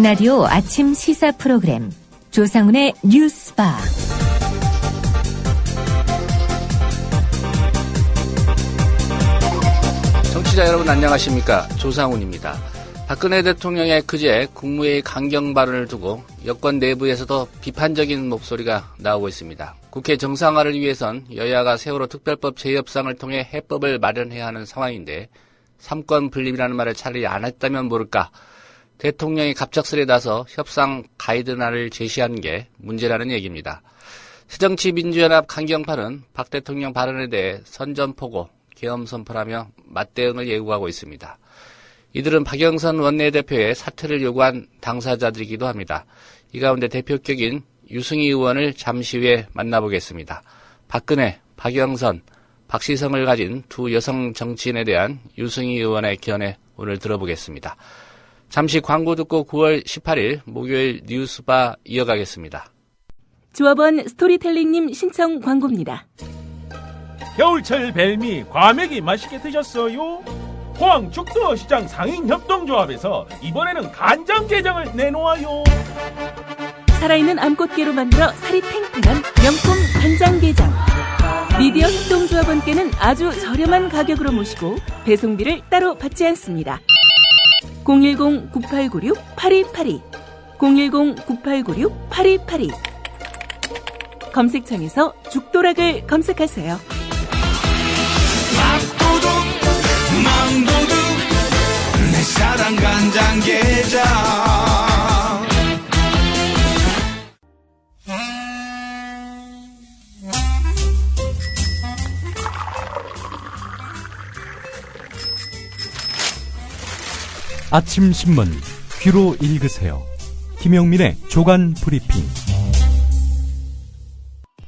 라디오 아침 시사 프로그램 조상훈의 뉴스바. 청취자 여러분 안녕하십니까? 조상훈입니다. 박근혜 대통령의 그제 국무회의 강경 발언을 두고 여권 내부에서도 비판적인 목소리가 나오고 있습니다. 국회 정상화를 위해선 여야가 세월호 특별법 재협상을 통해 해법을 마련해야 하는 상황인데 삼권 분립이라는 말을 차라리 안 했다면 모를까. 대통령이 갑작스레 나서 협상 가이드라인을 제시한 게 문제라는 얘기입니다. 새정치민주연합 강경파는 박 대통령 발언에 대해 선전포고, 계엄선포라며 맞대응을 예고하고 있습니다. 이들은 박영선 원내대표의 사퇴를 요구한 당사자들이기도 합니다. 이 가운데 대표격인 유승희 의원을 잠시 후에 만나보겠습니다. 박근혜, 박영선, 박시성을 가진 두 여성 정치인에 대한 유승희 의원의 견해 오늘 들어보겠습니다. 잠시 광고 듣고 9월 18일 목요일 뉴스바 이어가겠습니다. 조합원 스토리텔링님 신청 광고입니다. 겨울철 벨미 과메기 맛있게 드셨어요? 포항 죽도시장 상인협동조합에서 이번에는 간장게장을 내놓아요. 살아있는 암꽃게로 만들어 살이 탱탱한 명품 간장게장. 미디어 협동조합원께는 아주 저렴한 가격으로 모시고 배송비를 따로 받지 않습니다. 010-9896-8282 010-9896-8282 검색창에서 죽도락을 검색하세요. 밥도둑 망도둑 내 사랑 간장게장. 아침 신문 귀로 읽으세요. 김용민의 조간 브리핑.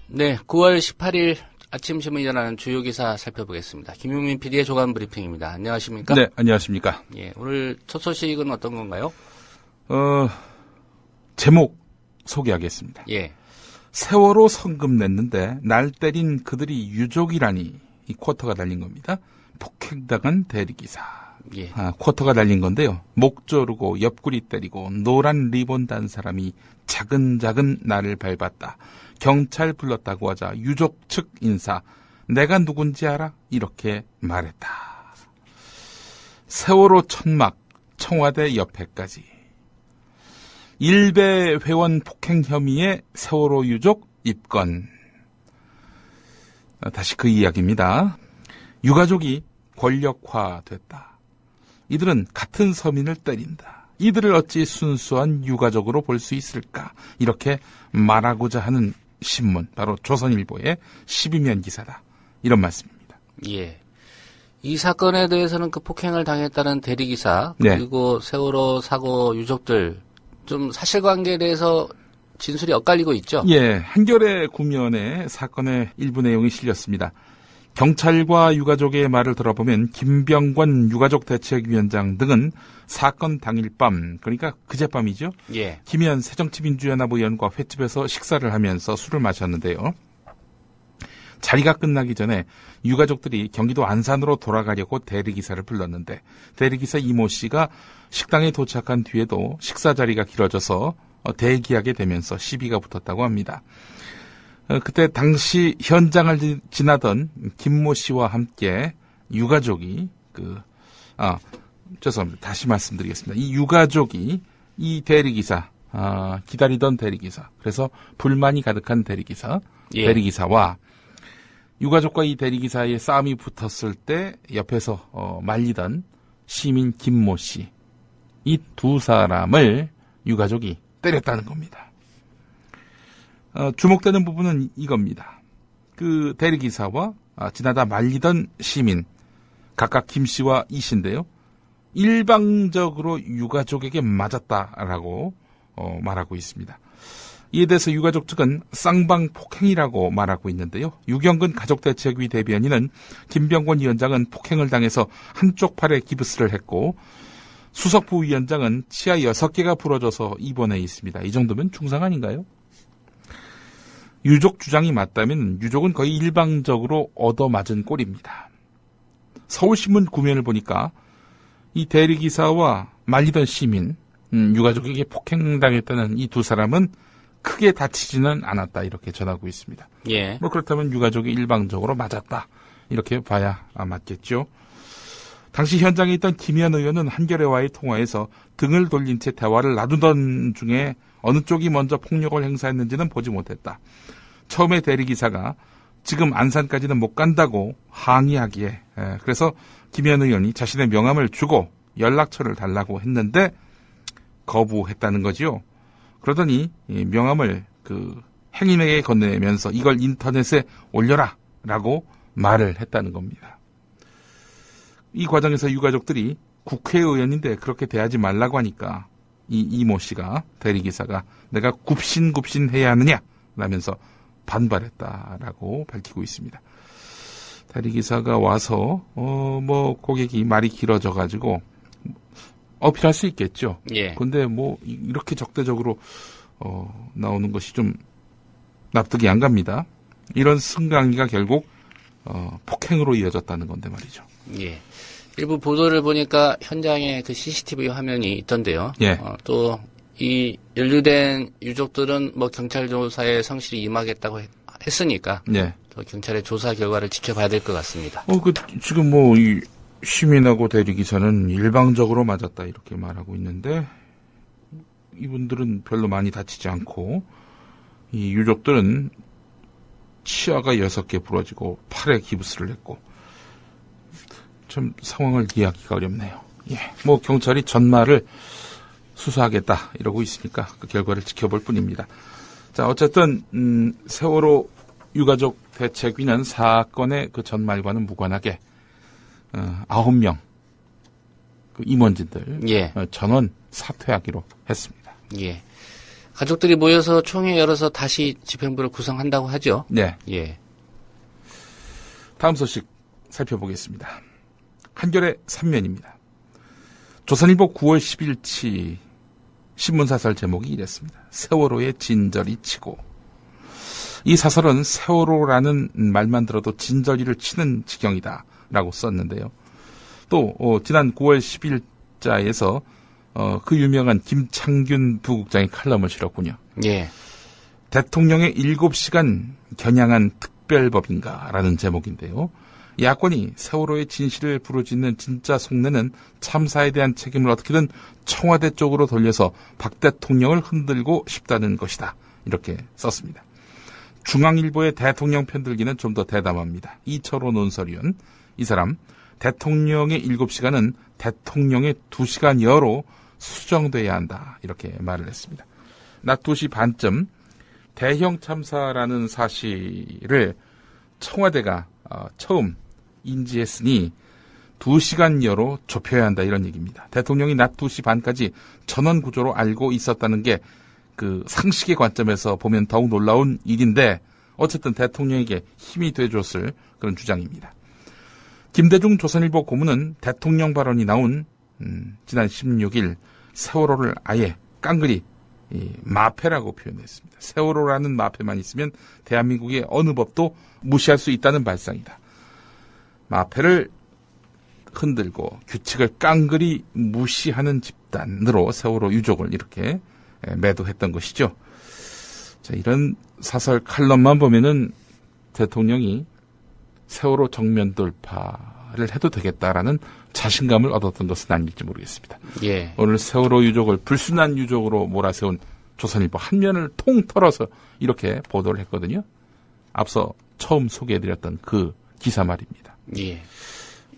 네, 9월 18일 아침 신문이 전하는 주요 기사 살펴보겠습니다. 김용민 PD의 조간 브리핑입니다. 안녕하십니까? 네, 안녕하십니까? 예, 오늘 첫 소식은 어떤 건가요? 제목 소개하겠습니다. 예. 세월호 성금 냈는데 날 때린 그들이 유족이라니, 이 쿼터가 달린 겁니다. 폭행당한 대리기사. 예. 쿼터가 달린 건데요. 목 조르고 옆구리 때리고 노란 리본 단 사람이 차근차근 나를 밟았다. 경찰 불렀다고 하자 유족 측 인사, 내가 누군지 알아? 이렇게 말했다. 세월호 천막, 청와대 옆에까지. 일베 회원 폭행 혐의의 세월호 유족 입건. 다시 그 이야기입니다. 유가족이 권력화됐다. 이들은 같은 서민을 때린다. 이들을 어찌 순수한 유가족으로 볼 수 있을까? 이렇게 말하고자 하는 신문, 바로 조선일보의 12면 기사다. 이런 말씀입니다. 예. 이 사건에 대해서는 그 폭행을 당했다는 대리기사, 네. 그리고 세월호 사고 유족들, 좀 사실관계에 대해서 진술이 엇갈리고 있죠? 예, 한겨레 구면에 사건의 일부 내용이 실렸습니다. 경찰과 유가족의 말을 들어보면 김병권 유가족대책위원장 등은 사건 당일 밤, 그러니까 그젯밤이죠. 예. 김현 새정치민주연합 의원과 횟집에서 식사를 하면서 술을 마셨는데요. 자리가 끝나기 전에 유가족들이 경기도 안산으로 돌아가려고 대리기사를 불렀는데 대리기사 이모 씨가 식당에 도착한 뒤에도 식사 자리가 길어져서 대기하게 되면서 시비가 붙었다고 합니다. 그때 당시 현장을 지나던 김모 씨와 함께 유가족이 죄송합니다. 다시 말씀드리겠습니다. 이 유가족이 이 대리기사, 기다리던 대리기사, 그래서 불만이 가득한 대리기사, 예. 대리기사와 유가족과 이 대리기사의 싸움이 붙었을 때 옆에서 말리던 시민 김모 씨, 이 두 사람을 유가족이 때렸다는 겁니다. 주목되는 부분은 이겁니다. 그 대리기사와 지나다 말리던 시민, 각각 김 씨와 이 씨인데요. 일방적으로 유가족에게 맞았다라고 말하고 있습니다. 이에 대해서 유가족 측은 쌍방폭행이라고 말하고 있는데요. 유경근 가족대책위 대변인은 김병권 위원장은 폭행을 당해서 한쪽 팔에 기부스를 했고 수석부 위원장은 치아 6개가 부러져서 입원해 있습니다. 이 정도면 중상 아닌가요? 유족 주장이 맞다면 유족은 거의 일방적으로 얻어맞은 꼴입니다. 서울신문 구면을 보니까 이 대리기사와 말리던 시민, 유가족에게 폭행당했다는 이 두 사람은 크게 다치지는 않았다 이렇게 전하고 있습니다. 예. 뭐 그렇다면 유가족이 일방적으로 맞았다 이렇게 봐야 맞겠죠. 당시 현장에 있던 김현 의원은 한겨레와의 통화에서 등을 돌린 채 대화를 나누던 중에 어느 쪽이 먼저 폭력을 행사했는지는 보지 못했다. 처음에 대리기사가 지금 안산까지는 못 간다고 항의하기에 그래서 김현 의원이 자신의 명함을 주고 연락처를 달라고 했는데 거부했다는 거지요. 그러더니 이 명함을 그 행인에게 건네면서 이걸 인터넷에 올려라 라고 말을 했다는 겁니다. 이 과정에서 유가족들이 국회의원인데 그렇게 대하지 말라고 하니까 이 이모 씨가 대리기사가 내가 굽신굽신해야 하느냐 라면서 반발했다라고 밝히고 있습니다. 대리기사가 와서 뭐 고객이 말이 길어져가지고 어필할 수 있겠죠. 예. 근데 뭐 이렇게 적대적으로 나오는 것이 좀 납득이 안 갑니다. 이런 승강기가 결국 폭행으로 이어졌다는 건데 말이죠. 예. 일부 보도를 보니까 현장에 그 CCTV 화면이 있던데요. 예. 또 이 연루된 유족들은 뭐 경찰 조사에 성실히 임하겠다고 했으니까 예. 또 경찰의 조사 결과를 지켜봐야 될 것 같습니다. 지금 뭐 이 시민하고 대리기사는 일방적으로 맞았다 이렇게 말하고 있는데 이분들은 별로 많이 다치지 않고 이 유족들은 치아가 6개 부러지고 팔에 기부스를 했고 참 상황을 이해하기가 어렵네요. 예. 뭐 경찰이 전말을 수사하겠다 이러고 있으니까 그 결과를 지켜볼 뿐입니다. 자, 어쨌든 세월호 유가족 대책위는 사건의 그 전말과는 무관하게 9명 그 임원진들 예. 전원 사퇴하기로 했습니다. 예. 가족들이 모여서 총회 열어서 다시 집행부를 구성한다고 하죠. 네. 예. 다음 소식 살펴보겠습니다. 한겨레 3면입니다. 조선일보 9월 10일치 신문사설 제목이 이랬습니다. 세월호의 진저리 치고. 이 사설은 세월호라는 말만 들어도 진저리를 치는 지경이다 라고 썼는데요. 또 지난 9월 10일자에서 그 유명한 김창균 부국장이 칼럼을 실었군요. 예. 대통령의 7시간 겨냥한 특별법인가라는 제목인데요. 야권이 세월호의 진실을 부르짖는 진짜 속내는 참사에 대한 책임을 어떻게든 청와대 쪽으로 돌려서 박 대통령을 흔들고 싶다는 것이다. 이렇게 썼습니다. 중앙일보의 대통령 편들기는 좀 더 대담합니다. 이철호 논설위원, 이 사람 대통령의 7시간은 대통령의 2시간여로 수정돼야 한다. 이렇게 말을 했습니다. 낮 2시 반쯤 대형 참사라는 사실을 청와대가 처음 인지했으니 2시간여로 좁혀야 한다 이런 얘기입니다. 대통령이 낮 2시 반까지 전원 구조로 알고 있었다는 게 그 상식의 관점에서 보면 더욱 놀라운 일인데 어쨌든 대통령에게 힘이 돼줬을 그런 주장입니다. 김대중 조선일보 고문은 대통령 발언이 나온 지난 16일 세월호를 아예 깡그리 마패라고 표현했습니다. 세월호라는 마패만 있으면 대한민국의 어느 법도 무시할 수 있다는 발상이다. 마패를 흔들고 규칙을 깡그리 무시하는 집단으로 세월호 유족을 이렇게 매도했던 것이죠. 자, 이런 사설 칼럼만 보면은 대통령이 세월호 정면 돌파를 해도 되겠다라는 자신감을 얻었던 것은 아닐지 모르겠습니다. 예. 오늘 세월호 유족을 불순한 유족으로 몰아세운 조선일보 한 면을 통 털어서 이렇게 보도를 했거든요. 앞서 처음 소개해드렸던 그 기사 말입니다. 예.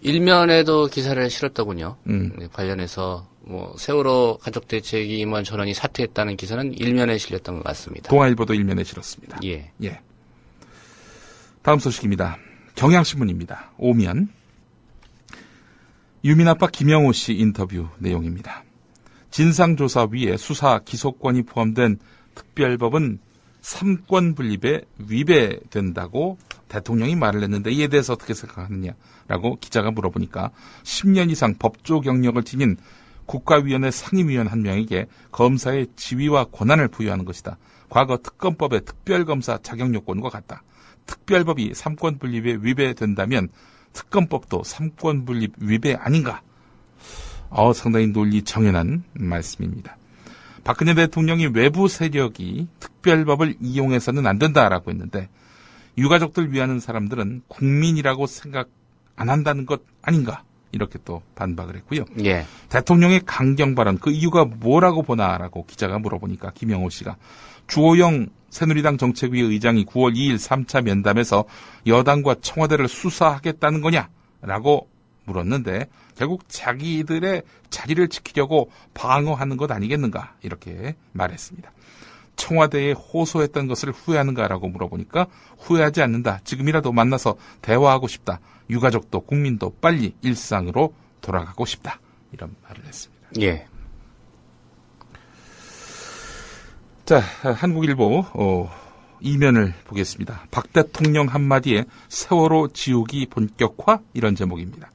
일면에도 기사를 실었더군요. 네, 관련해서 뭐 세월호 가족대책위 임원 전원이 사퇴했다는 기사는 일면에 실렸던 것 같습니다. 동아일보도 일면에 실었습니다. 예. 예. 다음 소식입니다. 경향신문입니다. 오면 유민 아빠 김영호 씨 인터뷰 내용입니다. 진상조사위에 수사 기소권이 포함된 특별법은 삼권 분립에 위배된다고 대통령이 말을 했는데 이에 대해서 어떻게 생각하느냐라고 기자가 물어보니까 10년 이상 법조 경력을 지닌 국가위원회 상임위원 한 명에게 검사의 지위와 권한을 부여하는 것이다. 과거 특검법의 특별검사 자격 요건과 같다. 특별법이 삼권 분립에 위배된다면 특검법도 삼권 분립 위배 아닌가? 상당히 논리 정연한 말씀입니다. 박근혜 대통령이 외부 세력이 특별법을 이용해서는 안 된다라고 했는데 유가족들 위하는 사람들은 국민이라고 생각 안 한다는 것 아닌가 이렇게 또 반박을 했고요. 예. 대통령의 강경 발언 그 이유가 뭐라고 보나라고 기자가 물어보니까 김영호 씨가 주호영 새누리당 정책위 의장이 9월 2일 3차 면담에서 여당과 청와대를 수사하겠다는 거냐라고 물었는데 결국 자기들의 자리를 지키려고 방어하는 것 아니겠는가 이렇게 말했습니다. 청와대에 호소했던 것을 후회하는가라고 물어보니까 후회하지 않는다. 지금이라도 만나서 대화하고 싶다. 유가족도 국민도 빨리 일상으로 돌아가고 싶다. 이런 말을 했습니다. 예. 자, 한국일보 이면을 보겠습니다. 박 대통령 한마디에 세월호 지우기 본격화 이런 제목입니다.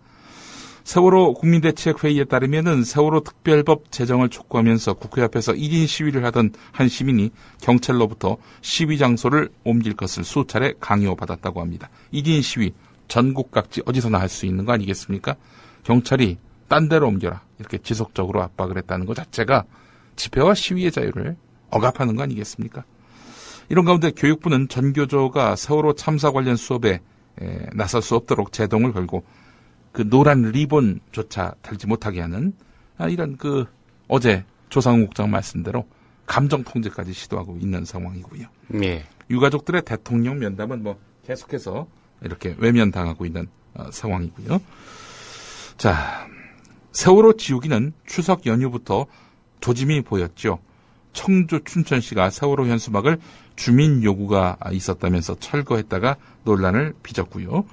세월호 국민대책회의에 따르면은 세월호 특별법 제정을 촉구하면서 국회 앞에서 1인 시위를 하던 한 시민이 경찰로부터 시위 장소를 옮길 것을 수차례 강요받았다고 합니다. 1인 시위 전국 각지 어디서나 할 수 있는 거 아니겠습니까? 경찰이 딴 데로 옮겨라 이렇게 지속적으로 압박을 했다는 것 자체가 집회와 시위의 자유를 억압하는 거 아니겠습니까? 이런 가운데 교육부는 전교조가 세월호 참사 관련 수업에 나설 수 없도록 제동을 걸고 그 노란 리본조차 달지 못하게 하는 이런 어제 조상훈 국장 말씀대로 감정 통제까지 시도하고 있는 상황이고요. 예. 유가족들의 대통령 면담은 계속해서 이렇게 외면당하고 있는 상황이고요. 자, 세월호 지우기는 추석 연휴부터 조짐이 보였죠. 청주 춘천시가 세월호 현수막을 주민 요구가 있었다면서 철거했다가 논란을 빚었고요.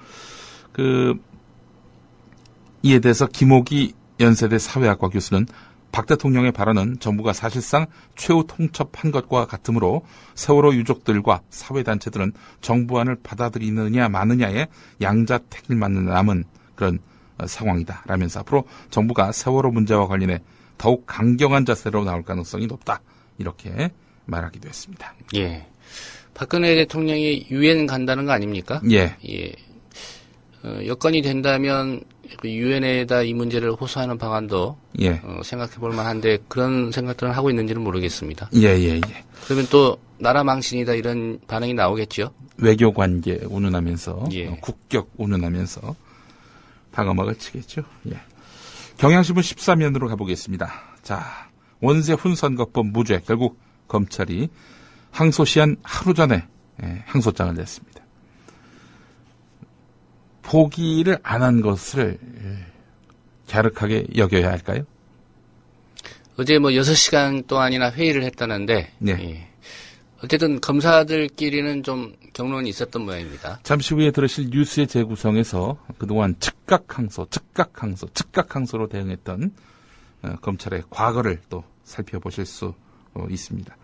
이에 대해서 김옥이 연세대 사회학과 교수는 박 대통령의 발언은 정부가 사실상 최후 통첩한 것과 같으므로 세월호 유족들과 사회단체들은 정부안을 받아들이느냐 마느냐의 양자택일만 남은 그런 상황이다 라면서 앞으로 정부가 세월호 문제와 관련해 더욱 강경한 자세로 나올 가능성이 높다 이렇게 말하기도 했습니다. 예. 박근혜 대통령이 유엔 간다는 거 아닙니까? 예. 예. 여건이 된다면 유엔에다 이 문제를 호소하는 방안도 예. 생각해볼 만한데 그런 생각들은 하고 있는지는 모르겠습니다. 예. 그러면 또 나라 망신이다 이런 반응이 나오겠죠. 외교관계 운운하면서 예. 국격 운운하면서 방어막을 치겠죠. 예. 경향신문 13면으로 가보겠습니다. 자, 원세훈 선거법 무죄 결국 검찰이 항소시한 하루 전에 항소장을 냈습니다. 포기를 안 한 것을 갸륵하게 여겨야 할까요? 어제 6시간 동안이나 회의를 했다는데 네. 예. 어쨌든 검사들끼리는 좀 경론이 있었던 모양입니다. 잠시 후에 들으실 뉴스의 재구성에서 그동안 즉각 항소로 대응했던 검찰의 과거를 또 살펴보실 수 있습니다.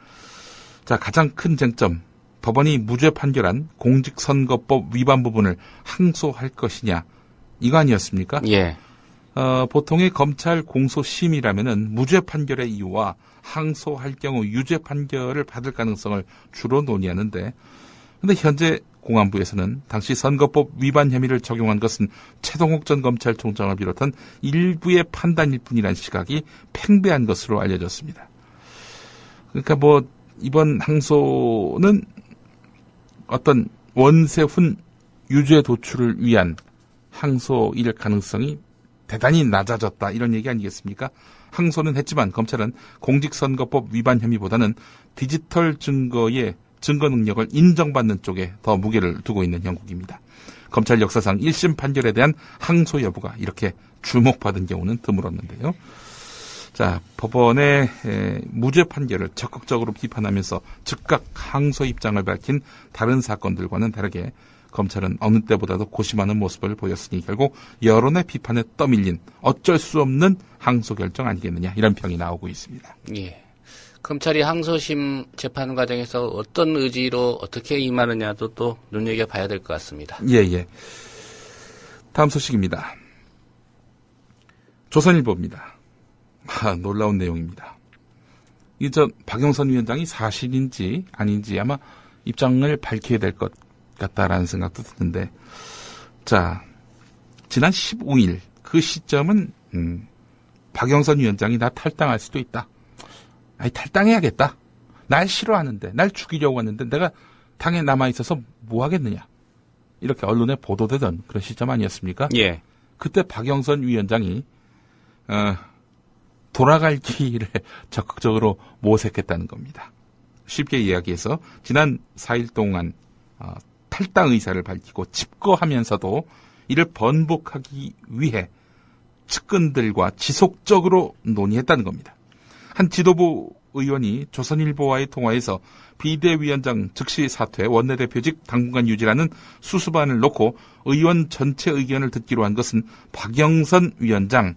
자, 가장 큰 쟁점. 법원이 무죄 판결한 공직선거법 위반 부분을 항소할 것이냐 이거 아니었습니까? 예. 보통의 검찰 공소심이라면은 무죄 판결의 이유와 항소할 경우 유죄 판결을 받을 가능성을 주로 논의하는데, 근데 현재 공안부에서는 당시 선거법 위반 혐의를 적용한 것은 최동욱 전 검찰총장을 비롯한 일부의 판단일 뿐이라는 시각이 팽배한 것으로 알려졌습니다. 그러니까 이번 항소는 어떤 원세훈 유죄 도출을 위한 항소일 가능성이 대단히 낮아졌다 이런 얘기 아니겠습니까? 항소는 했지만 검찰은 공직선거법 위반 혐의보다는 디지털 증거의 증거 능력을 인정받는 쪽에 더 무게를 두고 있는 형국입니다. 검찰 역사상 1심 판결에 대한 항소 여부가 이렇게 주목받은 경우는 드물었는데요. 자, 법원의 무죄 판결을 적극적으로 비판하면서 즉각 항소 입장을 밝힌 다른 사건들과는 다르게 검찰은 어느 때보다도 고심하는 모습을 보였으니 결국 여론의 비판에 떠밀린 어쩔 수 없는 항소 결정 아니겠느냐 이런 평이 나오고 있습니다. 예. 검찰이 항소심 재판 과정에서 어떤 의지로 어떻게 임하느냐도 또 눈여겨봐야 될 것 같습니다. 예. 다음 소식입니다. 조선일보입니다. 놀라운 내용입니다. 박영선 위원장이 사실인지 아닌지 아마 입장을 밝혀야 될 것 같다라는 생각도 드는데, 자, 지난 15일 그 시점은 박영선 위원장이 나 탈당할 수도 있다. 아니, 탈당해야겠다. 날 싫어하는데, 날 죽이려고 하는데 내가 당에 남아있어서 뭐 하겠느냐. 이렇게 언론에 보도되던 그런 시점 아니었습니까? 예. 그때 박영선 위원장이 돌아갈 길을 적극적으로 모색했다는 겁니다. 쉽게 이야기해서 지난 4일 동안 탈당 의사를 밝히고 집거하면서도 이를 번복하기 위해 측근들과 지속적으로 논의했다는 겁니다. 한 지도부 의원이 조선일보와의 통화에서 비대위원장 즉시 사퇴, 원내대표직 당분간 유지라는 수수반을 놓고 의원 전체 의견을 듣기로 한 것은 박영선 위원장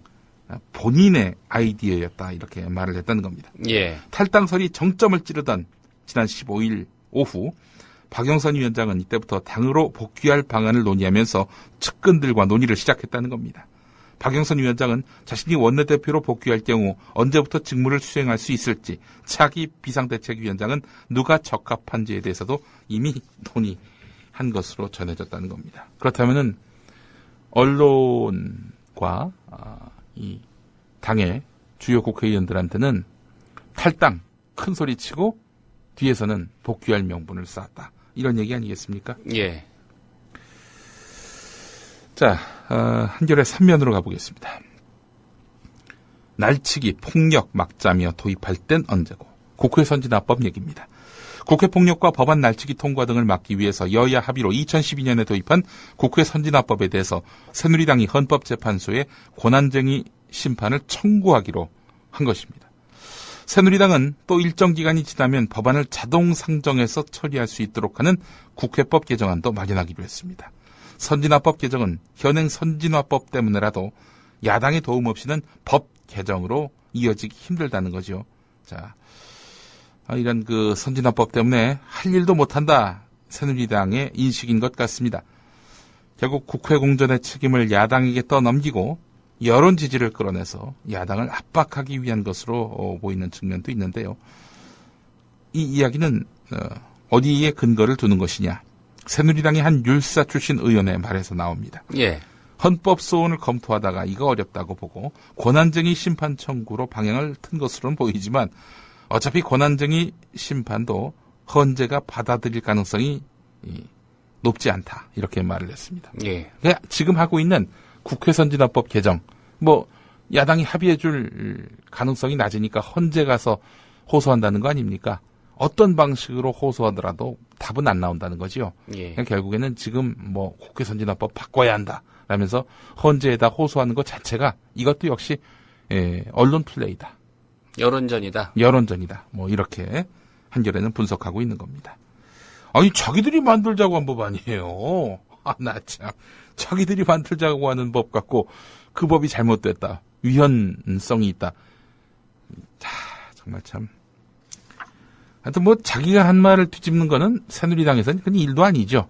본인의 아이디어였다, 이렇게 말을 했다는 겁니다. 예. 탈당설이 정점을 찌르던 지난 15일 오후 박영선 위원장은 이때부터 당으로 복귀할 방안을 논의하면서 측근들과 논의를 시작했다는 겁니다. 박영선 위원장은 자신이 원내대표로 복귀할 경우 언제부터 직무를 수행할 수 있을지, 차기 비상대책위원장은 누가 적합한지에 대해서도 이미 논의한 것으로 전해졌다는 겁니다. 그렇다면은 언론과 이 당의 주요 국회의원들한테는 탈당 큰 소리 치고 뒤에서는 복귀할 명분을 쌓았다, 이런 얘기 아니겠습니까? 예. 자, 한결의 3면으로 가보겠습니다. 날치기, 폭력 막자며 도입할 땐 언제고. 국회 선진화법 얘기입니다. 국회 폭력과 법안 날치기 통과 등을 막기 위해서 여야 합의로 2012년에 도입한 국회 선진화법에 대해서 새누리당이 헌법재판소에 권한쟁의 심판을 청구하기로 한 것입니다. 새누리당은 또 일정 기간이 지나면 법안을 자동 상정해서 처리할 수 있도록 하는 국회법 개정안도 마련하기로 했습니다. 선진화법 개정은 현행 선진화법 때문에라도 야당의 도움 없이는 법 개정으로 이어지기 힘들다는 거죠. 자, 이런 그 선진화법 때문에 할 일도 못한다, 새누리당의 인식인 것 같습니다. 결국 국회 공전의 책임을 야당에게 떠넘기고 여론 지지를 끌어내서 야당을 압박하기 위한 것으로 보이는 측면도 있는데요. 이 이야기는 어디에 근거를 두는 것이냐. 새누리당의 한 율사 출신 의원의 말에서 나옵니다. 예. 헌법 소원을 검토하다가 이거 어렵다고 보고 권한쟁의 심판 청구로 방향을 튼 것으로는 보이지만 어차피 권한쟁의 심판도 헌재가 받아들일 가능성이 높지 않다, 이렇게 말을 했습니다. 예. 그러니까 지금 하고 있는 국회 선진화법 개정, 야당이 합의해줄 가능성이 낮으니까 헌재 가서 호소한다는 거 아닙니까? 어떤 방식으로 호소하더라도 답은 안 나온다는 거지요. 예. 결국에는 지금 국회 선진화법 바꿔야 한다 라면서 헌재에다 호소하는 것 자체가 이것도 역시 언론 플레이다. 여론전이다. 여론전이다. 이렇게 한겨레는 분석하고 있는 겁니다. 아니, 자기들이 만들자고 한 법 아니에요. 나 참. 자기들이 만들자고 하는 법 갖고 그 법이 잘못됐다, 위헌성이 있다. 자, 정말 참. 하여튼 자기가 한 말을 뒤집는 거는 새누리당에서는 그냥 일도 아니죠.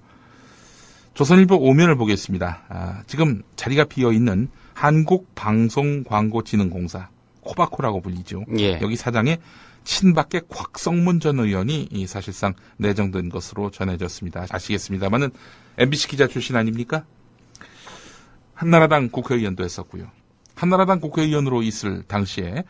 조선일보 5면을 보겠습니다. 지금 자리가 비어있는 한국방송광고진흥공사, 코바코라고 불리죠. 예. 여기 사장의 친박계 곽성문 전 의원이 사실상 내정된 것으로 전해졌습니다. 아시겠습니다만은 MBC 기자 출신 아닙니까? 한나라당 국회의원도 했었고요. 한나라당 국회의원으로 있을 당시에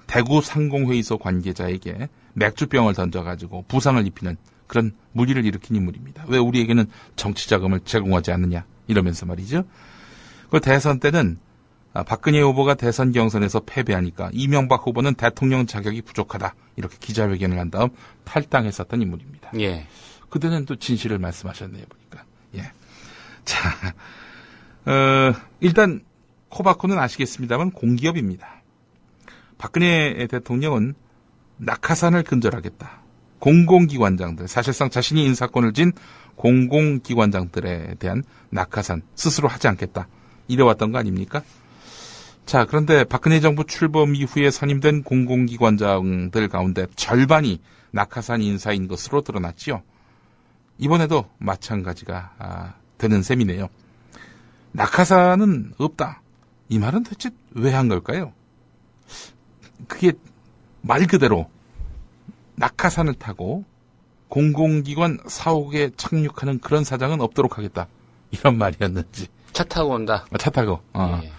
대구 상공회의소 관계자에게 맥주병을 던져가지고 부상을 입히는 그런 물의를 일으킨 인물입니다. 왜 우리에게는 정치 자금을 제공하지 않느냐, 이러면서 말이죠. 그 대선 때는 박근혜 후보가 대선 경선에서 패배하니까 이명박 후보는 대통령 자격이 부족하다, 이렇게 기자회견을 한 다음 탈당했었던 인물입니다. 예. 그때는 또 진실을 말씀하셨네요, 보니까. 예. 자, 일단 코바코는 아시겠습니다만 공기업입니다. 박근혜 대통령은 낙하산을 근절하겠다. 공공기관장들, 사실상 자신이 인사권을 쥔 공공기관장들에 대한 낙하산 스스로 하지 않겠다, 이래왔던 거 아닙니까? 자, 그런데 박근혜 정부 출범 이후에 선임된 공공기관장들 가운데 절반이 낙하산 인사인 것으로 드러났지요. 이번에도 마찬가지가 되는 셈이네요. 낙하산은 없다, 이 말은 대체 왜 한 걸까요? 그게 말 그대로 낙하산을 타고 공공기관 사옥에 착륙하는 그런 사장은 없도록 하겠다, 이런 말이었는지. 차 타고 온다. 차 타고. 예.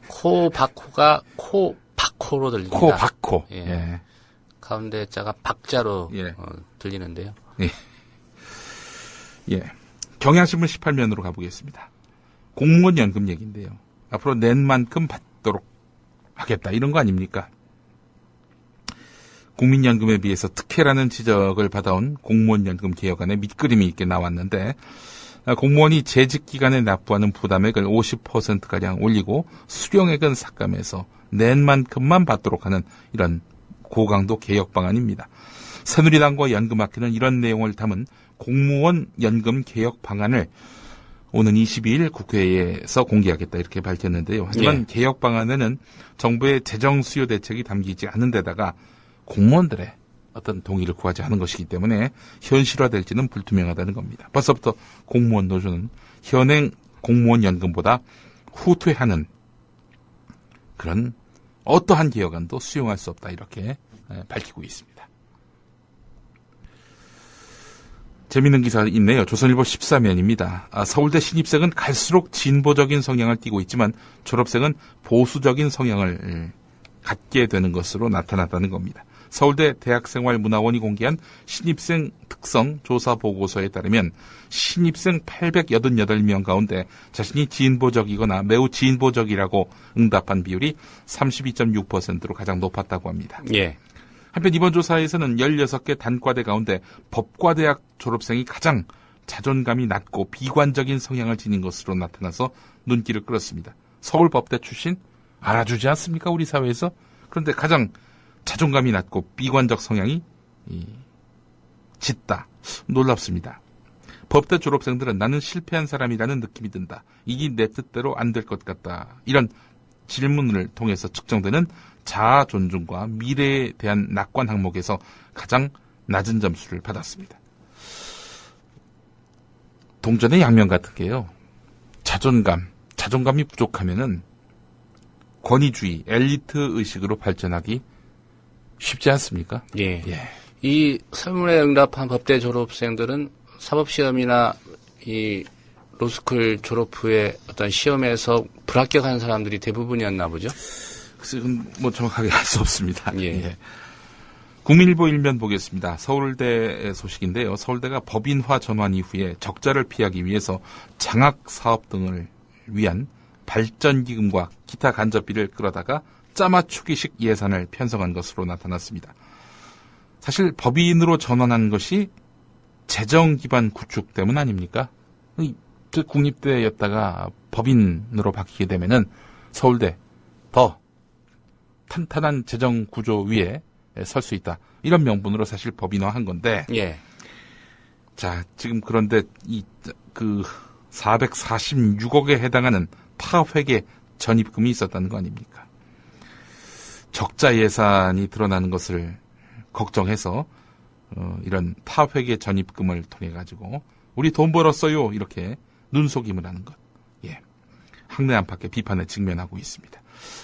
코바코가 코박. 코로 들립니다. 코, 박코. 예. 예. 가운데 자가 박자로 예. 들리는데요. 예. 경향신문 18면으로 가보겠습니다. 공무원 연금 얘기인데요. 앞으로 낸 만큼 받도록 하겠다. 이런 거 아닙니까? 국민연금에 비해서 특혜라는 지적을 받아온 공무원연금 개혁안에 밑그림이 있게 나왔는데, 공무원이 재직 기간에 납부하는 부담액을 50%가량 올리고 수령액은 삭감해서 낸 만큼만 받도록 하는 이런 고강도 개혁 방안입니다. 새누리당과 연금학회는 이런 내용을 담은 공무원 연금 개혁 방안을 오는 22일 국회에서 공개하겠다 이렇게 밝혔는데요. 하지만 개혁 방안에는 정부의 재정 수요 대책이 담기지 않은 데다가 공무원들의 어떤 동의를 구하지 않은 것이기 때문에 현실화될지는 불투명하다는 겁니다. 벌써부터 공무원 노조는 현행 공무원 연금보다 후퇴하는 그런 어떠한 개혁안도 수용할 수 없다 이렇게 밝히고 있습니다. 재미있는 기사 있네요. 조선일보 14면입니다. 서울대 신입생은 갈수록 진보적인 성향을 띠고 있지만 졸업생은 보수적인 성향을 갖게 되는 것으로 나타났다는 겁니다. 서울대 대학생활문화원이 공개한 신입생 특성 조사 보고서에 따르면 신입생 888명 가운데 자신이 진보적이거나 매우 진보적이라고 응답한 비율이 32.6%로 가장 높았다고 합니다. 예. 한편 이번 조사에서는 16개 단과대 가운데 법과대학 졸업생이 가장 자존감이 낮고 비관적인 성향을 지닌 것으로 나타나서 눈길을 끌었습니다. 서울법대 출신 알아주지 않습니까? 우리 사회에서. 그런데 가장 자존감이 낮고 비관적 성향이 짙다. 놀랍습니다. 법대 졸업생들은 나는 실패한 사람이라는 느낌이 든다. 이게 내 뜻대로 안 될 것 같다. 이런 질문을 통해서 측정되는 자아 존중과 미래에 대한 낙관 항목에서 가장 낮은 점수를 받았습니다. 동전의 양면 같은 게요. 자존감이 부족하면은 권위주의, 엘리트 의식으로 발전하기 쉽지 않습니까? 예. 이 설문에 응답한 법대 졸업생들은 사법시험이나 이 로스쿨 졸업 후에 어떤 시험에서 불합격한 사람들이 대부분이었나 보죠? 글쎄, 뭐 정확하게 알 수 없습니다. 예. 국민일보 일면 보겠습니다. 서울대 소식인데요. 서울대가 법인화 전환 이후에 적자를 피하기 위해서 장학 사업 등을 위한 발전기금과 기타 간접비를 끌어다가 짜맞추기식 예산을 편성한 것으로 나타났습니다. 사실 법인으로 전환한 것이 재정 기반 구축 때문 아닙니까? 국립대였다가 법인으로 바뀌게 되면은 서울대 더 탄탄한 재정 구조 위에 설 수 있다. 이런 명분으로 사실 법인화한 건데. 예. 자, 지금 그런데 그 446억에 해당하는 타회계 전입금이 있었다는 거 아닙니까? 적자 예산이 드러나는 것을 걱정해서 이런 타회계 전입금을 통해 가지고 우리 돈 벌었어요 이렇게 눈속임을 하는 것. 예. 학내 안팎의 비판에 직면하고 있습니다.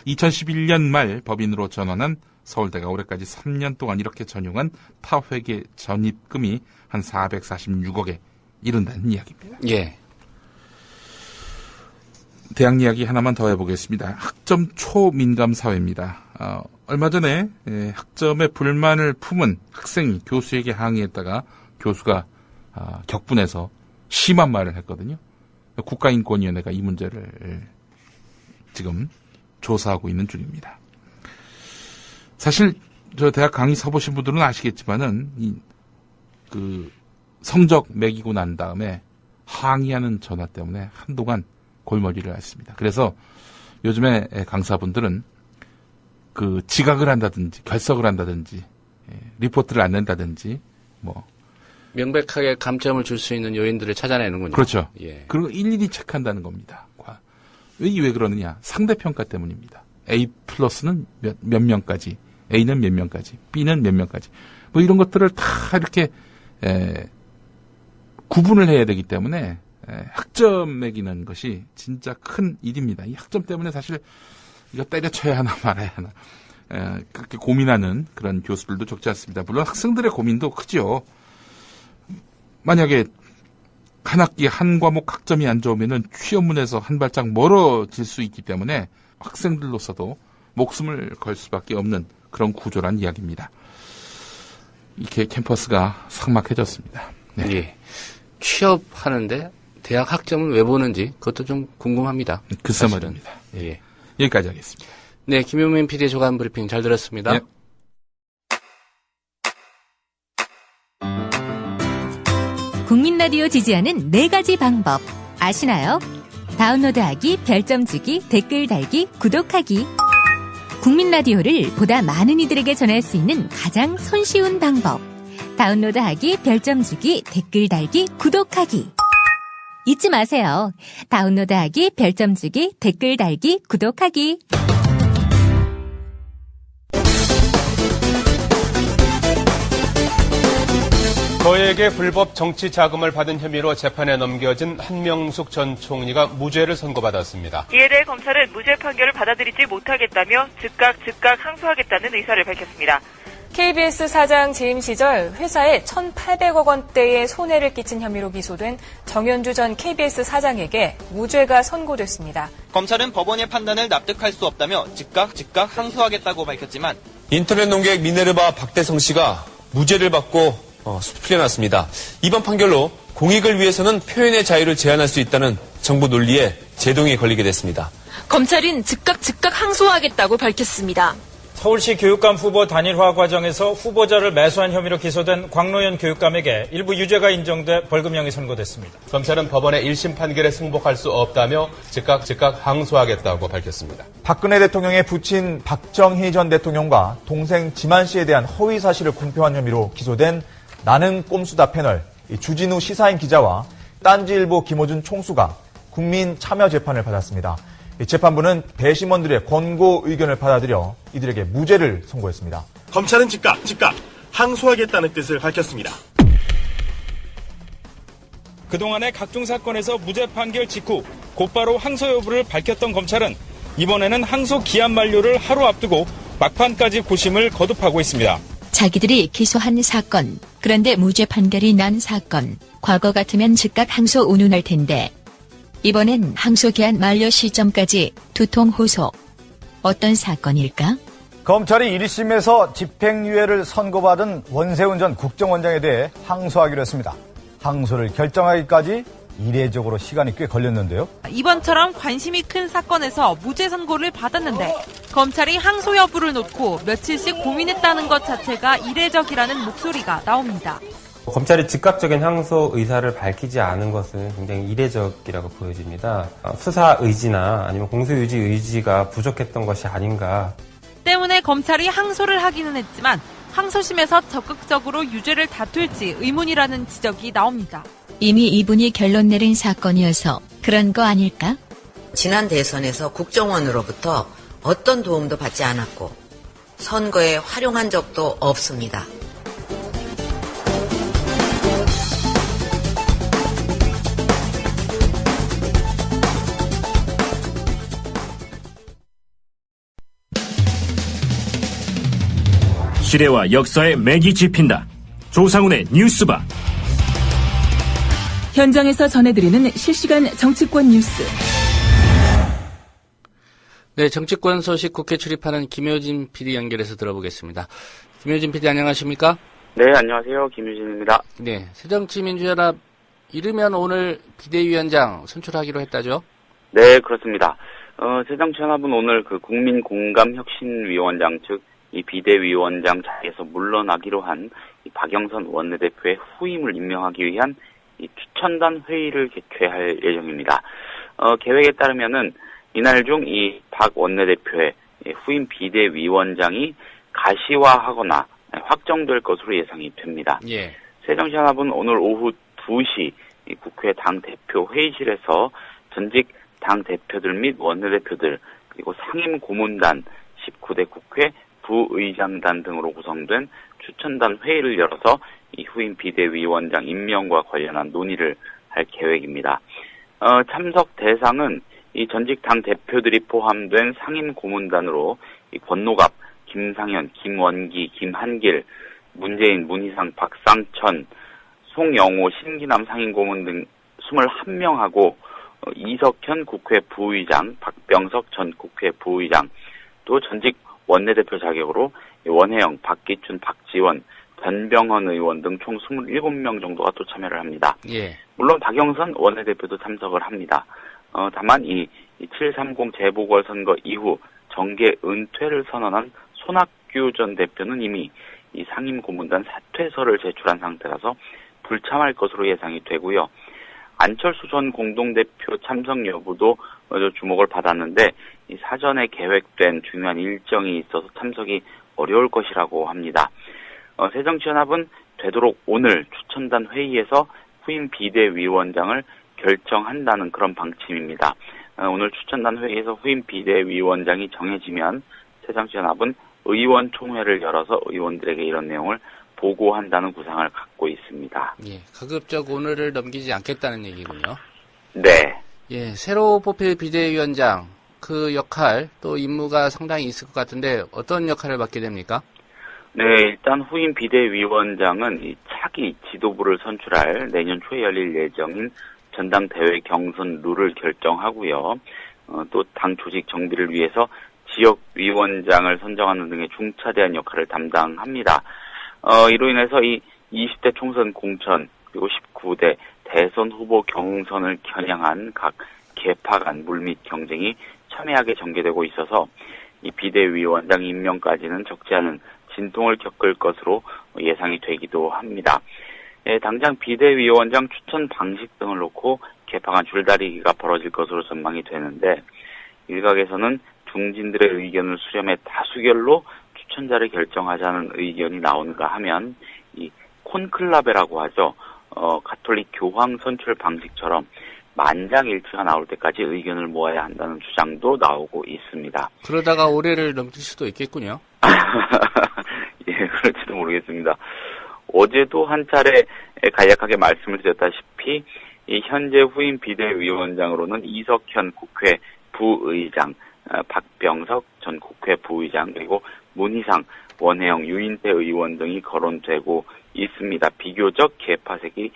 2011년 말 법인으로 전환한 서울대가 올해까지 3년 동안 이렇게 전용한 타회계 전입금이 한 446억에 이른다는 이야기입니다. 예. 대학 이야기 하나만 더 해보겠습니다. 학점 초민감 사회입니다. 얼마 전에 학점에 불만을 품은 학생이 교수에게 항의했다가 교수가 격분해서 심한 말을 했거든요. 국가인권위원회가 이 문제를 지금 조사하고 있는 중입니다. 사실 저 대학 강의 서보신 분들은 아시겠지만은 그 성적 매기고 난 다음에 항의하는 전화 때문에 한동안 골머리를 앓습니다. 그래서 요즘에 강사분들은 그 지각을 한다든지 결석을 한다든지 리포트를 안 낸다든지 뭐 명백하게 감점을 줄 수 있는 요인들을 찾아내는군요. 그렇죠. 예. 그리고 일일이 체크한다는 겁니다. 왜 그러느냐? 상대평가 때문입니다. A 플러스는 몇 명까지, A는 몇 명까지, B는 몇 명까지. 뭐 이런 것들을 다 이렇게 구분을 해야 되기 때문에 학점 매기는 것이 진짜 큰 일입니다. 이 학점 때문에 사실 이거 때려쳐야 하나 말아야 하나 그렇게 고민하는 그런 교수들도 적지 않습니다. 물론 학생들의 고민도 크죠. 만약에 한 학기 한 과목 학점이 안 좋으면은 취업문에서 한 발짝 멀어질 수 있기 때문에 학생들로서도 목숨을 걸 수밖에 없는 그런 구조란 이야기입니다. 이렇게 캠퍼스가 삭막해졌습니다. 네. 예. 취업하는데 대학 학점을 왜 보는지 그것도 좀 궁금합니다. 글쎄 사실은. 말입니다. 예. 여기까지 하겠습니다. 네, 김용민 PD의 조간 브리핑 잘 들었습니다. 네. 국민 라디오 지지하는 4가지 방법 아시나요? 다운로드하기, 별점 주기, 댓글 달기, 구독하기. 국민 라디오를 보다 많은 이들에게 전할 수 있는 가장 손쉬운 방법. 다운로드하기, 별점 주기, 댓글 달기, 구독하기. 잊지 마세요. 다운로드하기, 별점 주기, 댓글 달기, 구독하기. 거액의 불법 정치 자금을 받은 혐의로 재판에 넘겨진 한명숙 전 총리가 무죄를 선고받았습니다. 이에 대해 검찰은 무죄 판결을 받아들이지 못하겠다며 즉각 항소하겠다는 의사를 밝혔습니다. KBS 사장 재임 시절 회사에 1,800억 원대의 손해를 끼친 혐의로 기소된 정현주 전 KBS 사장에게 무죄가 선고됐습니다. 검찰은 법원의 판단을 납득할 수 없다며 즉각 항소하겠다고 밝혔지만 인터넷 농객 미네르바 박대성 씨가 무죄를 받고 풀려났습니다. 이번 판결로 공익을 위해서는 표현의 자유를 제한할 수 있다는 정부 논리에 제동이 걸리게 됐습니다. 검찰은 즉각 항소하겠다고 밝혔습니다. 서울시 교육감 후보 단일화 과정에서 후보자를 매수한 혐의로 기소된 광노현 교육감에게 일부 유죄가 인정돼 벌금형이 선고됐습니다. 검찰은 법원의 1심 판결에 승복할 수 없다며 즉각 항소하겠다고 밝혔습니다. 박근혜 대통령의 부친 박정희 전 대통령과 동생 지만 씨에 대한 허위 사실을 공표한 혐의로 기소된 나는 꼼수다 패널 주진우 시사인 기자와 딴지일보 김호준 총수가 국민 참여 재판을 받았습니다. 재판부는 배심원들의 권고 의견을 받아들여 이들에게 무죄를 선고했습니다. 검찰은 즉각 항소하겠다는 뜻을 밝혔습니다. 그동안의 각종 사건에서 무죄 판결 직후 곧바로 항소 여부를 밝혔던 검찰은 이번에는 항소 기한 만료를 하루 앞두고 막판까지 고심을 거듭하고 있습니다. 자기들이 기소한 사건, 그런데 무죄 판결이 난 사건, 과거 같으면 즉각 항소 운운할 텐데 이번엔 항소 기한 만료 시점까지 두통 호소. 어떤 사건일까? 검찰이 1심에서 집행유예를 선고받은 원세훈 전 국정원장에 대해 항소하기로 했습니다. 항소를 결정하기까지 이례적으로 시간이 꽤 걸렸는데요. 이번처럼 관심이 큰 사건에서 무죄 선고를 받았는데 검찰이 항소 여부를 놓고 며칠씩 고민했다는 것 자체가 이례적이라는 목소리가 나옵니다. 검찰이 즉각적인 항소 의사를 밝히지 않은 것은 굉장히 이례적이라고 보여집니다. 수사 의지나 아니면 공소유지 의지가 부족했던 것이 아닌가. 때문에 검찰이 항소를 하기는 했지만 항소심에서 적극적으로 유죄를 다툴지 의문이라는 지적이 나옵니다. 이미 이분이 결론 내린 사건이어서 그런 거 아닐까? 지난 대선에서 국정원으로부터 어떤 도움도 받지 않았고 선거에 활용한 적도 없습니다. 시대와 역사의 맥이 짚힌다. 조상훈의 뉴스바. 현장에서 전해드리는 실시간 정치권 뉴스. 네, 정치권 소식 국회 출입하는 김효진 PD 연결해서 들어보겠습니다. 김효진 PD 안녕하십니까? 네, 안녕하세요. 김효진입니다. 네, 새정치민주연합 이르면 오늘 비대위원장 선출하기로 했다죠? 네, 그렇습니다. 새정치연합은 오늘 그 국민공감혁신위원장 즉 이 비대위원장 자리에서 물러나기로 한 이 박영선 원내대표의 후임을 임명하기 위한 이 추천단 회의를 개최할 예정입니다. 계획에 따르면은 이날 중 이 박 원내대표의 후임 비대위원장이 가시화하거나 확정될 것으로 예상이 됩니다. 예. 새정치연합은 오늘 오후 2시 이 국회 당대표 회의실에서 전직 당대표들 및 원내대표들 그리고 상임고문단 19대 국회 부의장단 등으로 구성된 추천단 회의를 열어서 이 후임 비대위원장 임명과 관련한 논의를 할 계획입니다. 참석 대상은 이 전직 당 대표들이 포함된 상임 고문단으로 이 권노갑, 김상현, 김원기, 김한길, 문재인, 문희상, 박상천, 송영호, 신기남 상임 고문 등 21명하고 이석현 국회 부의장, 박병석 전 국회 부의장, 또 전직 원내대표 자격으로 원혜영, 박기춘, 박지원, 변병헌 의원 등 총 27명 정도가 또 참여를 합니다. 예. 물론 박영선 원내대표도 참석을 합니다. 다만 이 730 재보궐선거 이후 정계 은퇴를 선언한 손학규 전 대표는 이미 이 상임고문단 사퇴서를 제출한 상태라서 불참할 것으로 예상이 되고요. 안철수 전 공동대표 참석 여부도 주목을 받았는데 이 사전에 계획된 중요한 일정이 있어서 참석이 어려울 것이라고 합니다. 새정치연합은 되도록 오늘 추천단 회의에서 후임 비대위원장을 결정한다는 그런 방침입니다. 오늘 추천단 회의에서 후임 비대위원장이 정해지면 새정치연합은 의원총회를 열어서 의원들에게 이런 내용을 보고한다는 구상을 갖고 있습니다. 예, 가급적 오늘을 넘기지 않겠다는 얘기군요. 네. 예, 새로 뽑힐 비대위원장 그 역할 또 임무가 상당히 있을 것 같은데 어떤 역할을 맡게 됩니까? 네, 일단 후임 비대위원장은 이 차기 지도부를 선출할 내년 초에 열릴 예정인 전당대회 경선 룰을 결정하고요. 또 당 조직 정비를 위해서 지역위원장을 선정하는 등의 중차대한 역할을 담당합니다. 이로 인해서 이 20대 총선 공천 그리고 19대 대선 후보 경선을 겨냥한 각 계파 간 물밑 경쟁이 첨예하게 전개되고 있어서 이 비대위원장 임명까지는 적지 않은 진통을 겪을 것으로 예상이 되기도 합니다. 예, 당장 비대위원장 추천 방식 등을 놓고 계파 간 줄다리기가 벌어질 것으로 전망이 되는데 일각에서는 중진들의 의견을 수렴해 다수결로 추천자를 결정하자는 의견이 나오는가 하면 이 콘클라베라고 하죠. 가톨릭 교황 선출 방식처럼 만장일치가 나올 때까지 의견을 모아야 한다는 주장도 나오고 있습니다. 그러다가 올해를 넘길 수도 있겠군요. 예, 그럴지도 모르겠습니다. 어제도 한 차례 간략하게 말씀을 드렸다시피 이 현재 후임 비대위원장으로는 이석현 국회 부의장, 박병석 전 국회 부의장 그리고 문희상, 원혜영, 유인태 의원 등이 거론되고 있습니다. 비교적 계파색이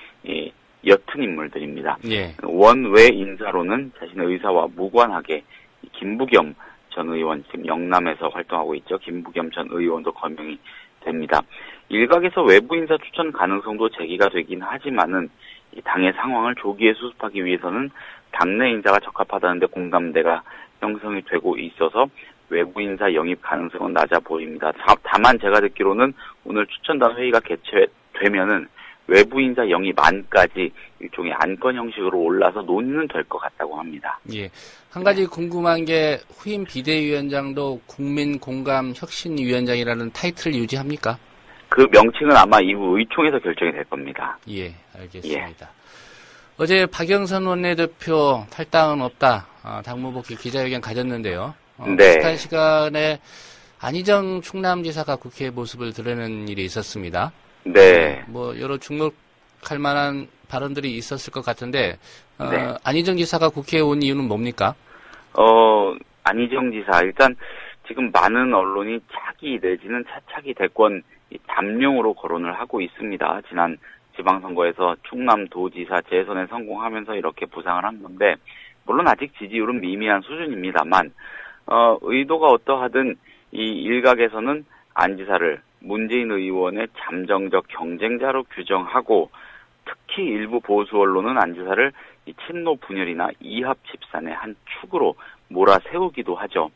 옅은 인물들입니다. 예. 원외 인사로는 자신의 의사와 무관하게 김부겸 전 의원, 지금 영남에서 활동하고 있죠. 김부겸 전 의원도 거명이 됩니다. 일각에서 외부 인사 추천 가능성도 제기가 되긴 하지만은 이 당의 상황을 조기에 수습하기 위해서는 당내 인사가 적합하다는데 공감대가 형성이 되고 있어서 외부 인사 영입 가능성은 낮아 보입니다. 다만 제가 듣기로는 오늘 추천단 회의가 개최되면은 외부 인사 영입안까지 일종의 안건 형식으로 올라서 논의는 될 것 같다고 합니다. 예. 한 가지 궁금한 게 후임 비대위원장도 국민공감혁신위원장이라는 타이틀을 유지합니까? 그 명칭은 아마 이후 의총에서 결정이 될 겁니다. 예, 알겠습니다. 예. 어제 박영선 원내대표 탈당은 없다. 당무 복귀 기자회견 가졌는데요. 네. 비슷한 시간에 안희정 충남지사가 국회 모습을 드러낸 일이 있었습니다. 네. 뭐 여러 주목할 만한 발언들이 있었을 것 같은데 네. 안희정 지사가 국회에 온 이유는 뭡니까? 안희정 지사 일단 지금 많은 언론이 차기 내지는 차차기 대권 담룡으로 거론을 하고 있습니다. 지난 지방선거에서 충남도지사 재선에 성공하면서 이렇게 부상을 한 건데 물론 아직 지지율은 미미한 수준입니다만 의도가 어떠하든 이 일각에서는 안 지사를 문재인 의원의 잠정적 경쟁자로 규정하고 특히 일부 보수 언론은 안 지사를 이 친노 분열이나 이합 집산의 한 축으로 몰아세우기도 하죠.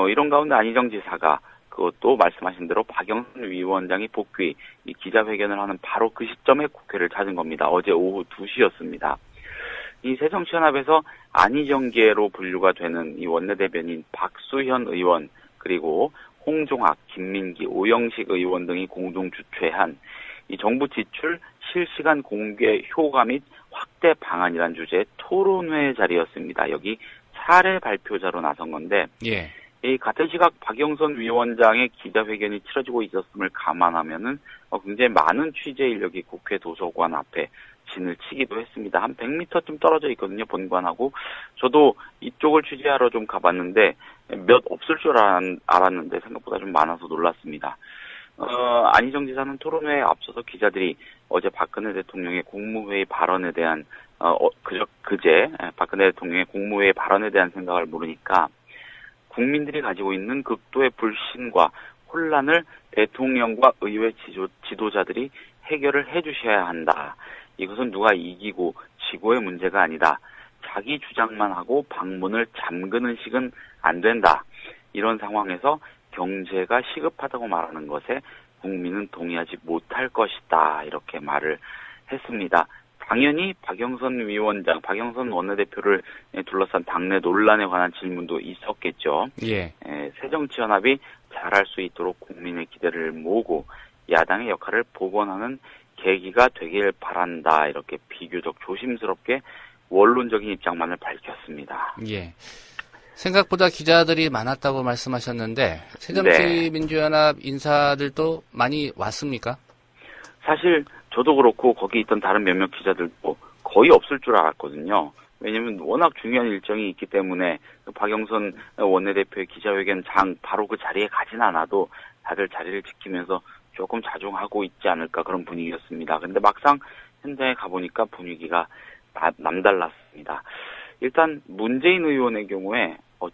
이런 가운데 안희정 지사가 그것도 말씀하신 대로 박영선 위원장이 복귀 이 기자회견을 하는 바로 그 시점에 국회를 찾은 겁니다. 어제 오후 2시였습니다. 이 새정치연합에서 안희정계로 분류가 되는 이 원내대변인 박수현 의원 그리고 홍종학, 김민기, 오영식 의원 등이 공동 주최한 이 정부 지출 실시간 공개 효과 및 확대 방안이란 주제의 토론회 자리였습니다. 여기 사례 발표자로 나선 건데 예. 이 같은 시각 박영선 위원장의 기자회견이 치러지고 있었음을 감안하면은 굉장히 많은 취재 인력이 국회 도서관 앞에 진을 치기도 했습니다. 한 100m쯤 떨어져 있거든요, 본관하고. 저도 이쪽을 취재하러 좀 가봤는데 몇 없을 줄 알았는데 생각보다 좀 많아서 놀랐습니다. 안희정 지사는 토론회에 앞서서 기자들이 어제 박근혜 대통령의 국무회의 발언에 대한 그제 박근혜 대통령의 국무회의 발언에 대한 생각을 물으니까 국민들이 가지고 있는 극도의 불신과 혼란을 대통령과 의회 지도자들이 해결을 해주셔야 한다. 이것은 누가 이기고 지고의 문제가 아니다. 자기 주장만 하고 방문을 잠그는 식은 안 된다. 이런 상황에서 경제가 시급하다고 말하는 것에 국민은 동의하지 못할 것이다. 이렇게 말을 했습니다. 당연히 박영선 원내대표를 둘러싼 당내 논란에 관한 질문도 있었겠죠. 예. 새정치연합이 잘할 수 있도록 국민의 기대를 모으고 야당의 역할을 복원하는 계기가 되길 바란다. 이렇게 비교적 조심스럽게 원론적인 입장만을 밝혔습니다. 예. 생각보다 기자들이 많았다고 말씀하셨는데 새정치민주연합 인사들도 많이 왔습니까? 사실 저도 그렇고 거기 있던 다른 몇몇 기자들도 거의 없을 줄 알았거든요. 왜냐하면 워낙 중요한 일정이 있기 때문에 박영선 원내대표의 기자회견장 바로 그 자리에 가진 않아도 다들 자리를 지키면서 조금 자중하고 있지 않을까 그런 분위기였습니다. 근데 막상 현장에 가보니까 분위기가 남달랐습니다. 일단 문재인 의원의 경우에 거의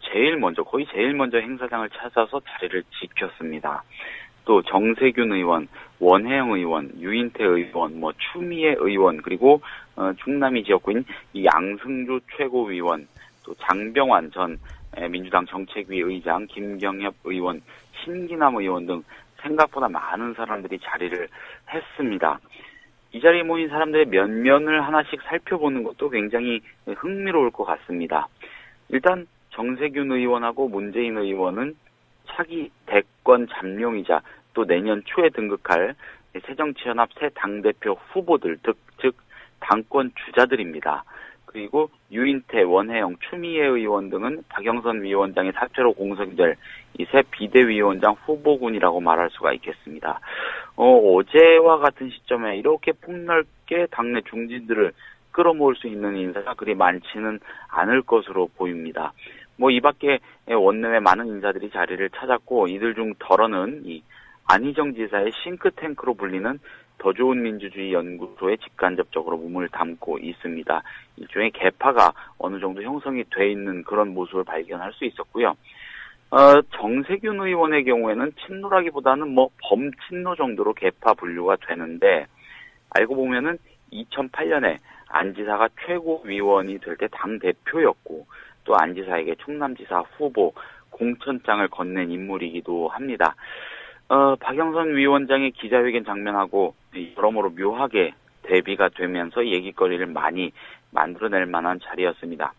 제일 먼저 행사장을 찾아서 자리를 지켰습니다. 또 정세균 의원, 원혜영 의원, 유인태 의원, 추미애 의원, 그리고 충남이 지역구인 이 양승조 최고위원, 또 장병완 전 민주당 정책위 의장, 김경엽 의원, 신기남 의원 등 생각보다 많은 사람들이 자리를 했습니다. 이 자리에 모인 사람들의 면면을 하나씩 살펴보는 것도 굉장히 흥미로울 것 같습니다. 일단 정세균 의원하고 문재인 의원은 차기 대권 잠룡이자 또 내년 초에 등극할 새정치연합 새 당대표 후보들, 즉 당권 주자들입니다. 그리고 유인태, 원혜영, 추미애 의원 등은 박영선 위원장의 사퇴로 공석이 될 이 새 비대위원장 후보군이라고 말할 수가 있겠습니다. 어제와 같은 시점에 이렇게 폭넓게 당내 중진들을 끌어모을 수 있는 인사가 그리 많지는 않을 것으로 보입니다. 이 밖에 원내외 많은 인사들이 자리를 찾았고 이들 중 덜어는 이 안희정 지사의 싱크탱크로 불리는 더 좋은 민주주의 연구소에 직간접적으로 몸을 담고 있습니다. 일종의 개파가 어느 정도 형성이 돼 있는 그런 모습을 발견할 수 있었고요. 정세균 의원의 경우에는 친노라기보다는 범친노 정도로 개파 분류가 되는데 알고 보면은 2008년에 안 지사가 최고위원이 될 때 당대표였고 또 안 지사에게 충남지사 후보 공천장을 건넨 인물이기도 합니다. 박영선 위원장의 기자회견 장면하고 여러모로 묘하게 대비가 되면서 얘기거리를 많이 만들어낼 만한 자리였습니다.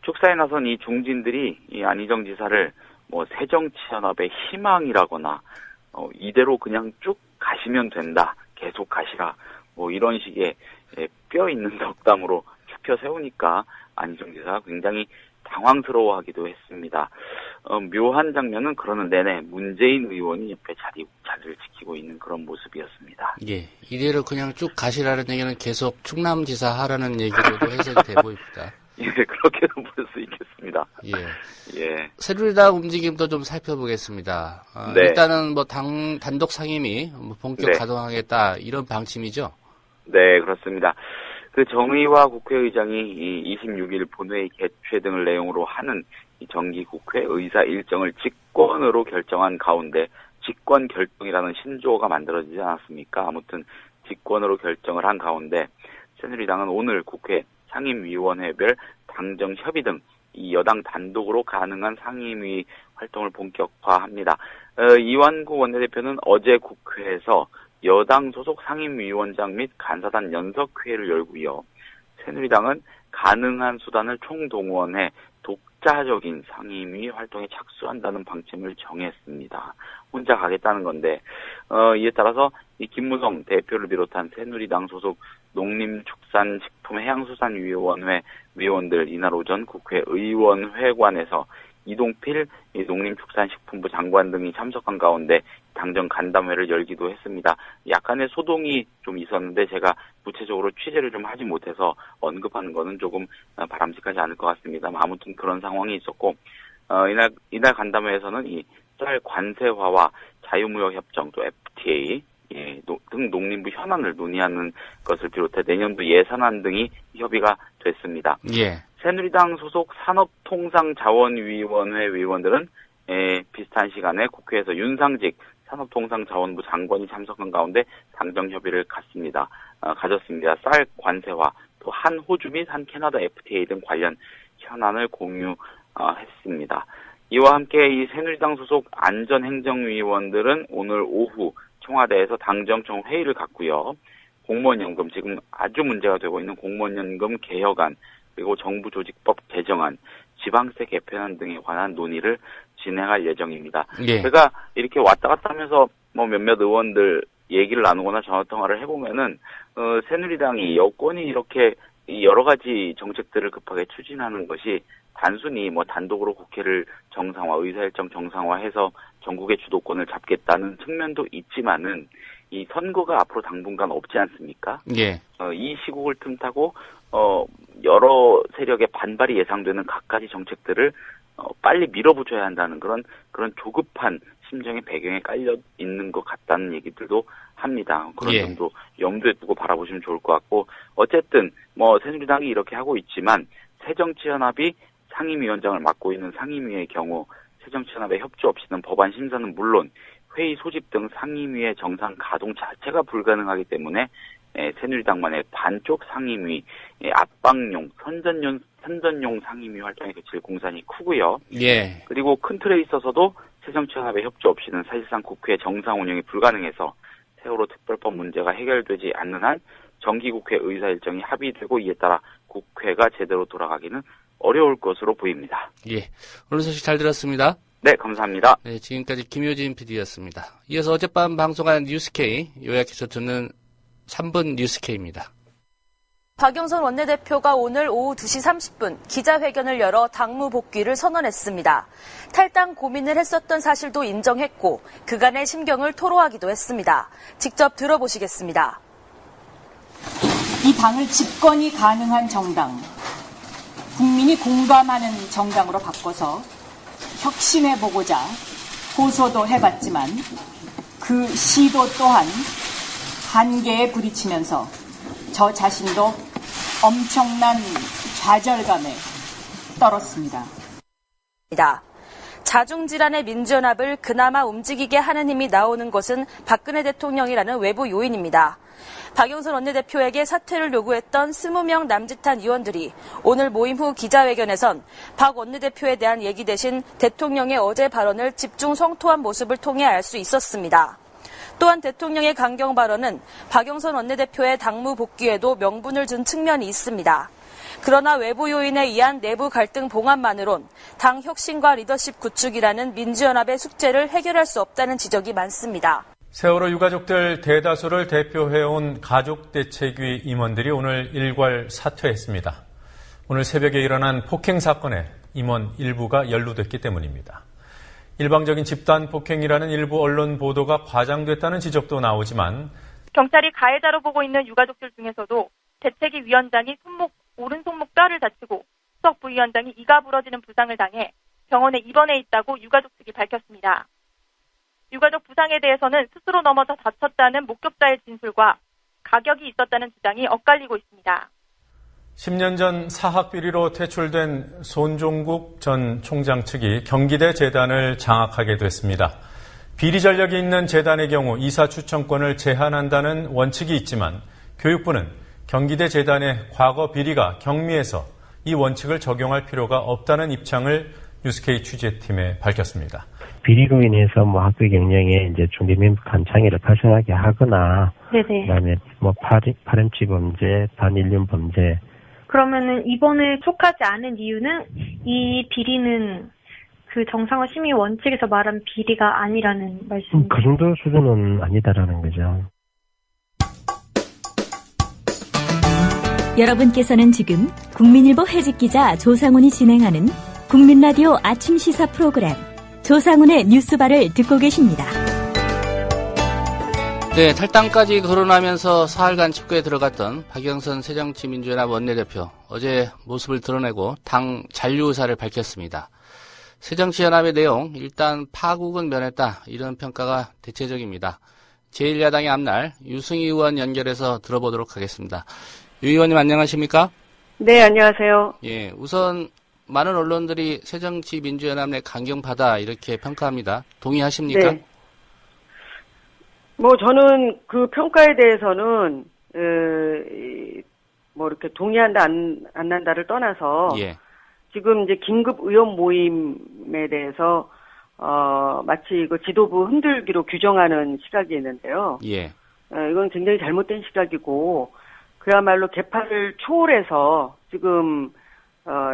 축사에 나선 이 중진들이 이 안희정 지사를 새정치연합의 희망이라거나 이대로 그냥 쭉 가시면 된다, 계속 가시라, 이런 식의 뼈 있는 덕담으로 추켜 세우니까 안희정 지사가 굉장히 당황스러워하기도 했습니다. 묘한 장면은 그러는 내내 문재인 의원이 옆에 자리를 지키고 있는 그런 모습이었습니다. 예, 이대로 그냥 쭉 가시라는 얘기는 계속 충남지사 하라는 얘기로도 해석이 돼 보입니다. 예, 그렇게도 볼 수 있겠습니다. 예. 새누리당 움직임도 좀 살펴보겠습니다. 네. 일단은 단독 상임위 본격 네. 가동하겠다 이런 방침이죠? 네, 그렇습니다. 그 정의화 국회의장이 26일 본회의 개최 등을 내용으로 하는 이 정기국회 의사 일정을 직권으로 결정한 가운데 직권 결정이라는 신조어가 만들어지지 않았습니까? 아무튼 직권으로 결정을 한 가운데 새누리당은 오늘 국회 상임위원회별 당정 협의 등 이 여당 단독으로 가능한 상임위 활동을 본격화합니다. 이완구 원내대표는 어제 국회에서 여당 소속 상임위원장 및 간사단 연석회의를 열고요. 새누리당은 가능한 수단을 총동원해 독자적인 상임위 활동에 착수한다는 방침을 정했습니다. 혼자 가겠다는 건데 이에 따라서 이 김무성 대표를 비롯한 새누리당 소속 농림축산식품해양수산위원회 위원들 이날 오전 국회 의원회관에서 이동필 농림축산식품부 장관 등이 참석한 가운데 당정 간담회를 열기도 했습니다. 약간의 소동이 좀 있었는데 제가 구체적으로 취재를 좀 하지 못해서 언급하는 거는 조금 바람직하지 않을 것 같습니다. 아무튼 그런 상황이 있었고 이날 간담회에서는 이 쌀 관세화와 자유무역협정 또 FTA 등 농림부 현안을 논의하는 것을 비롯해 내년도 예산안 등이 협의가 됐습니다. 예. 새누리당 소속 산업통상자원위원회 위원들은 비슷한 시간에 국회에서 윤상직 산업통상자원부 장관이 참석한 가운데 당정 협의를 가졌습니다. 쌀 관세와 또 한 호주 및 한 캐나다 FTA 등 관련 현안을 공유했습니다. 이와 함께 이 새누리당 소속 안전행정위원들은 오늘 오후 청와대에서 당정청 회의를 갖고요. 공무원연금, 지금 아주 문제가 되고 있는 공무원연금 개혁안, 그리고 정부조직법 개정안, 지방세 개편안 등에 관한 논의를 진행할 예정입니다. 예. 제가 이렇게 왔다 갔다 하면서 몇몇 의원들 얘기를 나누거나 전화통화를 해보면은, 새누리당이 여권이 이렇게 여러 가지 정책들을 급하게 추진하는 것이 단순히 단독으로 국회를 정상화, 의사일정 정상화해서 전국의 주도권을 잡겠다는 측면도 있지만은, 이 선거가 앞으로 당분간 없지 않습니까? 예. 이 시국을 틈타고, 여러 세력의 반발이 예상되는 갖가지 정책들을 빨리 밀어붙여야 한다는 그런 조급한 심정의 배경에 깔려 있는 것 같다는 얘기들도 합니다. 그런 예. 점도 염두에 두고 바라보시면 좋을 것 같고, 어쨌든 새누리당이 이렇게 하고 있지만 새정치연합이 상임위원장을 맡고 있는 상임위의 경우 새정치연합의 협조 없이는 법안 심사는 물론 회의 소집 등 상임위의 정상 가동 자체가 불가능하기 때문에 새누리당만의 반쪽 상임위, 압박용, 선전용 상임위 활동에 그칠 공산이 크고요. 예. 그리고 큰 틀에 있어서도 새정치연합의 협조 없이는 사실상 국회 정상 운영이 불가능해서 세월호 특별법 문제가 해결되지 않는 한 정기국회 의사일정이 합의되고 이에 따라 국회가 제대로 돌아가기는 어려울 것으로 보입니다. 예. 오늘 소식 잘 들었습니다. 네, 감사합니다. 네, 지금까지 김효진 PD였습니다. 이어서 어젯밤 방송한 뉴스K, 요약해서 듣는 3분 뉴스K입니다. 박영선 원내대표가 오늘 오후 2시 30분 기자회견을 열어 당무 복귀를 선언했습니다. 탈당 고민을 했었던 사실도 인정했고 그간의 심경을 토로하기도 했습니다. 직접 들어보시겠습니다. 이 당을 집권이 가능한 정당, 국민이 공감하는 정당으로 바꿔서 혁신해보고자 호소도 해봤지만 그 시도 또한 한계에 부딪히면서 저 자신도 엄청난 좌절감에 떨었습니다. 자중질환의 민주연합을 그나마 움직이게 하는 힘이 나오는 것은 박근혜 대통령이라는 외부 요인입니다. 박영선 원내대표에게 사퇴를 요구했던 20명 남짓한 의원들이 오늘 모임 후 기자회견에선 박 원내대표에 대한 얘기 대신 대통령의 어제 발언을 집중 성토한 모습을 통해 알 수 있었습니다. 또한 대통령의 강경 발언은 박영선 원내대표의 당무 복귀에도 명분을 준 측면이 있습니다. 그러나 외부 요인에 의한 내부 갈등 봉합만으론 당 혁신과 리더십 구축이라는 민주연합의 숙제를 해결할 수 없다는 지적이 많습니다. 세월호 유가족들 대다수를 대표해온 가족대책위 임원들이 오늘 일괄 사퇴했습니다. 오늘 새벽에 일어난 폭행 사건에 임원 일부가 연루됐기 때문입니다. 일방적인 집단 폭행이라는 일부 언론 보도가 과장됐다는 지적도 나오지만 경찰이 가해자로 보고 있는 유가족들 중에서도 대책위 위원장이 오른 손목 뼈를 다치고 수석 부위원장이 이가 부러지는 부상을 당해 병원에 입원해 있다고 유가족 측이 밝혔습니다. 유가족 부상에 대해서는 스스로 넘어져 다쳤다는 목격자의 진술과 가격이 있었다는 주장이 엇갈리고 있습니다. 10년 전 사학비리로 퇴출된 손종국 전 총장 측이 경기대 재단을 장악하게 됐습니다. 비리 전력이 있는 재단의 경우 이사 추천권을 제한한다는 원칙이 있지만 교육부는 경기대 재단의 과거 비리가 경미해서 이 원칙을 적용할 필요가 없다는 입장을 뉴스K 취재팀에 밝혔습니다. 비리로 인해서 학교 경영에 이제 중대민북한 장애를 발생하게 하거나, 네네. 그다음에 파렴치 범죄, 반인륜 범죄. 그러면은 이번에 속하지 않은 이유는 이 비리는 그 정상화 심의 원칙에서 말한 비리가 아니라는 말씀이죠. 그 정도 수준은 아니다라는 거죠. 여러분께서는 지금 국민일보 해직기자 조상훈이 진행하는 국민라디오 아침 시사 프로그램 조상훈의 뉴스바를 듣고 계십니다. 네, 탈당까지 거론하면서 사흘간 집회에 들어갔던 박영선 새정치민주연합 원내대표 어제 모습을 드러내고 당 잔류 의사를 밝혔습니다. 새정치연합의 내용 일단 파국은 면했다 이런 평가가 대체적입니다. 제1야당의 앞날 유승희 의원 연결해서 들어보도록 하겠습니다. 유 의원님 안녕하십니까? 네, 안녕하세요. 예, 우선 많은 언론들이 새정치민주연합 내 강경파다 이렇게 평가합니다. 동의하십니까? 네. 저는 그 평가에 대해서는 이렇게 동의한다 안 한다를 떠나서 예. 지금 이제 긴급 의원 모임에 대해서 마치 그 지도부 흔들기로 규정하는 시각이 있는데요. 예. 이건 굉장히 잘못된 시각이고 그야말로 개파를 초월해서 지금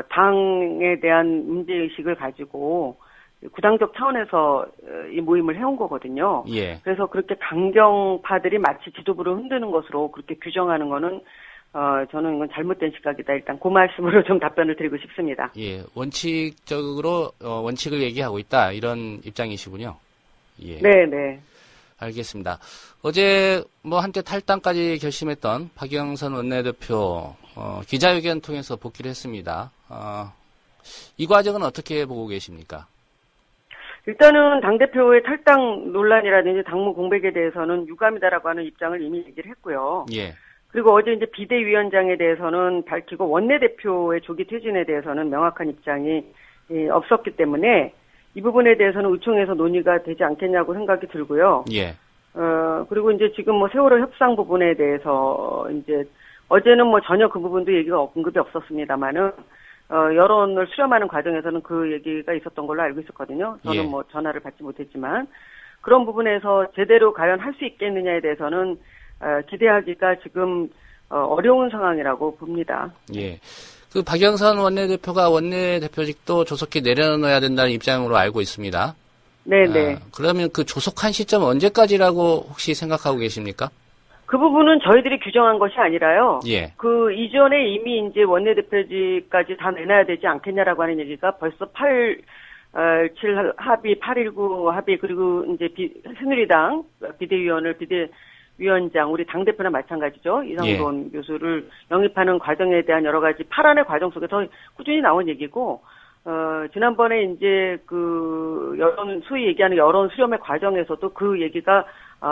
당에 대한 문제의식을 가지고 구당적 차원에서 이 모임을 해온 거거든요. 예. 그래서 그렇게 강경파들이 마치 지도부를 흔드는 것으로 그렇게 규정하는 거는 저는 이건 잘못된 시각이다. 일단 그 말씀으로 좀 답변을 드리고 싶습니다. 예, 원칙적으로 원칙을 얘기하고 있다 이런 입장이시군요. 예. 네. 알겠습니다. 어제 한때 탈당까지 결심했던 박영선 원내대표 기자회견 통해서 복귀를 했습니다. 이 과정은 어떻게 보고 계십니까? 일단은 당대표의 탈당 논란이라든지 당무 공백에 대해서는 유감이다라고 하는 입장을 이미 얘기를 했고요. 예. 그리고 어제 이제 비대위원장에 대해서는 밝히고 원내대표의 조기 퇴진에 대해서는 명확한 입장이 없었기 때문에 이 부분에 대해서는 의총에서 논의가 되지 않겠냐고 생각이 들고요. 예. 그리고 이제 지금 세월호 협상 부분에 대해서 이제 어제는 전혀 그 부분도 얘기가 언급이 없었습니다만은 여론을 수렴하는 과정에서는 그 얘기가 있었던 걸로 알고 있었거든요. 저는 예. 전화를 받지 못했지만 그런 부분에서 제대로 과연 할 수 있겠느냐에 대해서는 기대하기가 지금 어려운 상황이라고 봅니다. 예. 그 박영선 원내대표가 원내대표직도 조속히 내려놓아야 된다는 입장으로 알고 있습니다. 네네. 그러면 그 조속한 시점은 언제까지라고 혹시 생각하고 계십니까? 그 부분은 저희들이 규정한 것이 아니라요. 예. 그 이전에 이미 이제 원내대표직까지 다 내놔야 되지 않겠냐라고 하는 얘기가 벌써 8.7 합의, 8.19 합의, 그리고 이제 새누리당 비대위원장, 우리 당대표나 마찬가지죠. 이상돈 교수를 영입하는 과정에 대한 여러 가지 파란의 과정 속에서 꾸준히 나온 얘기고, 지난번에 이제 소위 얘기하는 여론 수렴의 과정에서도 그 얘기가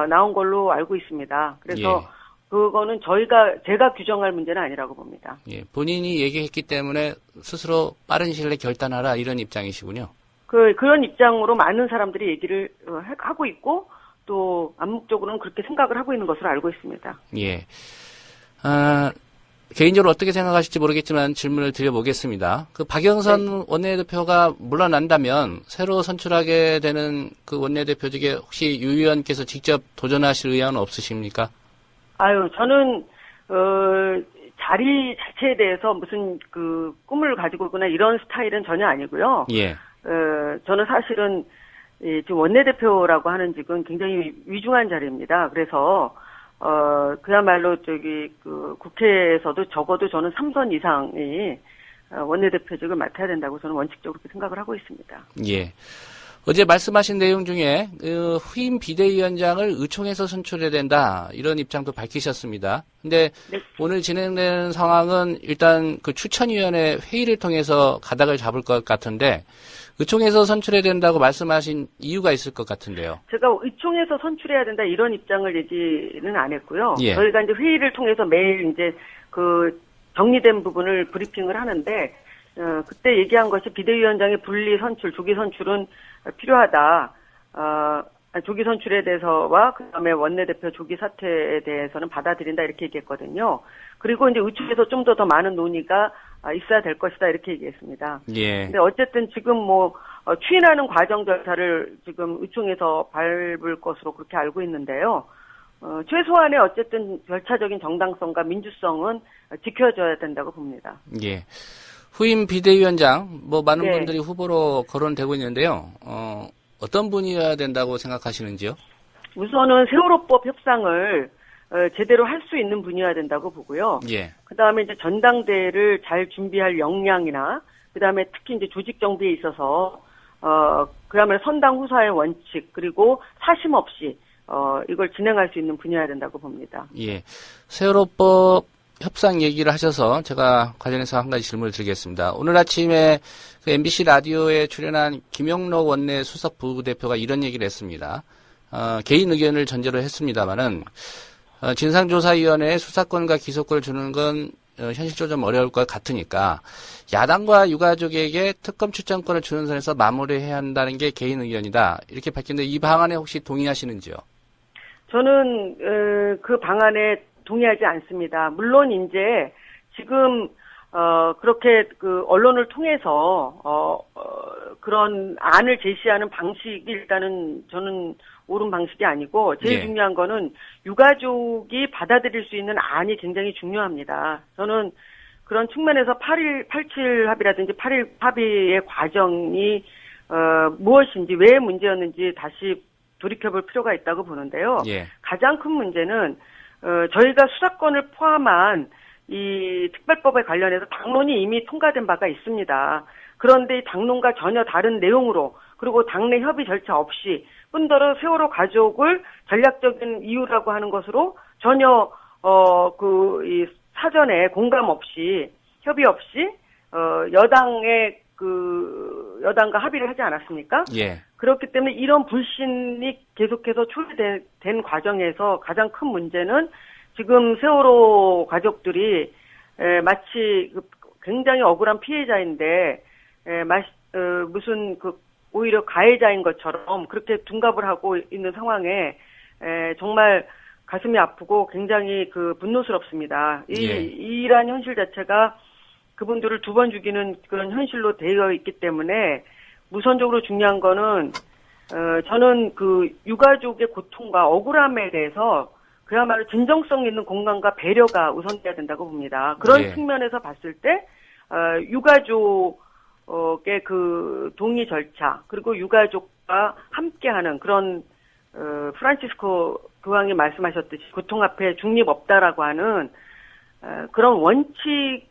나온 걸로 알고 있습니다. 그래서 그거는 제가 규정할 문제는 아니라고 봅니다. 예. 본인이 얘기했기 때문에 스스로 빠른 시일 내에 결단하라 이런 입장이시군요. 그런 입장으로 많은 사람들이 얘기를 하고 있고, 또 암묵적으로는 그렇게 생각을 하고 있는 것으로 알고 있습니다. 예. 개인적으로 어떻게 생각하실지 모르겠지만 질문을 드려보겠습니다. 그 박영선 원내대표가 물러난다면 새로 선출하게 되는 그 원내대표직에 혹시 유 의원께서 직접 도전하실 의향은 없으십니까? 저는 자리 자체에 대해서 무슨 꿈을 가지고 있거나 이런 스타일은 전혀 아니고요. 예. 저는 사실은 지금 원내대표라고 하는 직은 굉장히 위중한 자리입니다. 그래서 그야말로 국회에서도 적어도 저는 3선 이상이 원내대표직을 맡아야 된다고 저는 원칙적으로 그렇게 생각을 하고 있습니다. 예. 어제 말씀하신 내용 중에 후임 비대위원장을 의총에서 선출해야 된다 이런 입장도 밝히셨습니다. 근데 오늘 진행되는 상황은 일단 그 추천위원회 회의를 통해서 가닥을 잡을 것 같은데 의총에서 선출해야 된다고 말씀하신 이유가 있을 것 같은데요. 제가 의총에서 선출해야 된다 이런 입장을 얘기는 안 했고요. 예. 저희가 이제 회의를 통해서 매일 이제 정리된 부분을 브리핑을 하는데 그때 얘기한 것이 비대위원장의 분리 선출, 조기 선출은 필요하다. 조기 선출에 대해서와 그다음에 원내대표 조기 사퇴에 대해서는 받아들인다 이렇게 얘기했거든요. 그리고 이제 의총에서 좀 더 많은 논의가 있어야 될 것이다 이렇게 얘기했습니다. 예. 근데 어쨌든 지금 추인하는 과정 절차를 지금 의총에서 밟을 것으로 그렇게 알고 있는데요. 최소한의 어쨌든 절차적인 정당성과 민주성은 지켜져야 된다고 봅니다. 예. 후임 비대위원장, 많은 네. 분들이 후보로 거론되고 있는데요. 어떤 분이어야 된다고 생각하시는지요? 우선은 세월호법 협상을 제대로 할 수 있는 분이어야 된다고 보고요. 예. 그 다음에 이제 전당대회를 잘 준비할 역량이나, 그 다음에 특히 이제 조직 정비에 있어서, 그야말로 선당 후사의 원칙, 그리고 사심 없이, 이걸 진행할 수 있는 분이어야 된다고 봅니다. 예. 세월호법 협상 얘기를 하셔서 제가 관련해서 한 가지 질문을 드리겠습니다. 오늘 아침에 그 MBC 라디오에 출연한 김영록 원내 수석 부대표가 이런 얘기를 했습니다. 개인 의견을 전제로 했습니다만은 진상조사위원회에 수사권과 기소권을 주는 건 현실적으로 좀 어려울 것 같으니까 야당과 유가족에게 특검 출정권을 주는 선에서 마무리해야 한다는 게 개인 의견이다. 이렇게 밝혔는데 이 방안에 혹시 동의하시는지요? 저는 그 방안에 동의하지 않습니다. 물론 이제 지금 그렇게 그 언론을 통해서 그런 안을 제시하는 방식이 일단은 저는 옳은 방식이 아니고 제일 예. 중요한 거는 유가족이 받아들일 수 있는 안이 굉장히 중요합니다. 저는 그런 측면에서 87 합의라든지 8.1 합의의 과정이 무엇인지 왜 문제였는지 다시 돌이켜볼 필요가 있다고 보는데요. 예. 가장 큰 문제는 저희가 수사권을 포함한 이 특별법에 관련해서 당론이 이미 통과된 바가 있습니다. 그런데 이 당론과 전혀 다른 내용으로 그리고 당내 협의 절차 없이 뿐더러 세월호 가족을 전략적인 이유라고 하는 것으로 전혀 이 사전에 공감 없이 협의 없이 여당과 합의를 하지 않았습니까? 예. 그렇기 때문에 이런 불신이 계속해서 초래된 과정에서 가장 큰 문제는 지금 세월호 가족들이 마치 굉장히 억울한 피해자인데 무슨 오히려 가해자인 것처럼 그렇게 둔갑을 하고 있는 상황에 정말 가슴이 아프고 굉장히 분노스럽습니다. 이러한 현실 자체가 그분들을 두 번 죽이는 그런 현실로 되어 있기 때문에 우선적으로 중요한 거는 저는 유가족의 고통과 억울함에 대해서 그야말로 진정성 있는 공감과 배려가 우선돼야 된다고 봅니다. 그런 측면에서 봤을 때 유가족의 동의 절차 그리고 유가족과 함께하는 그런 프란치스코 교황이 말씀하셨듯이 고통 앞에 중립 없다라고 하는 그런 원칙을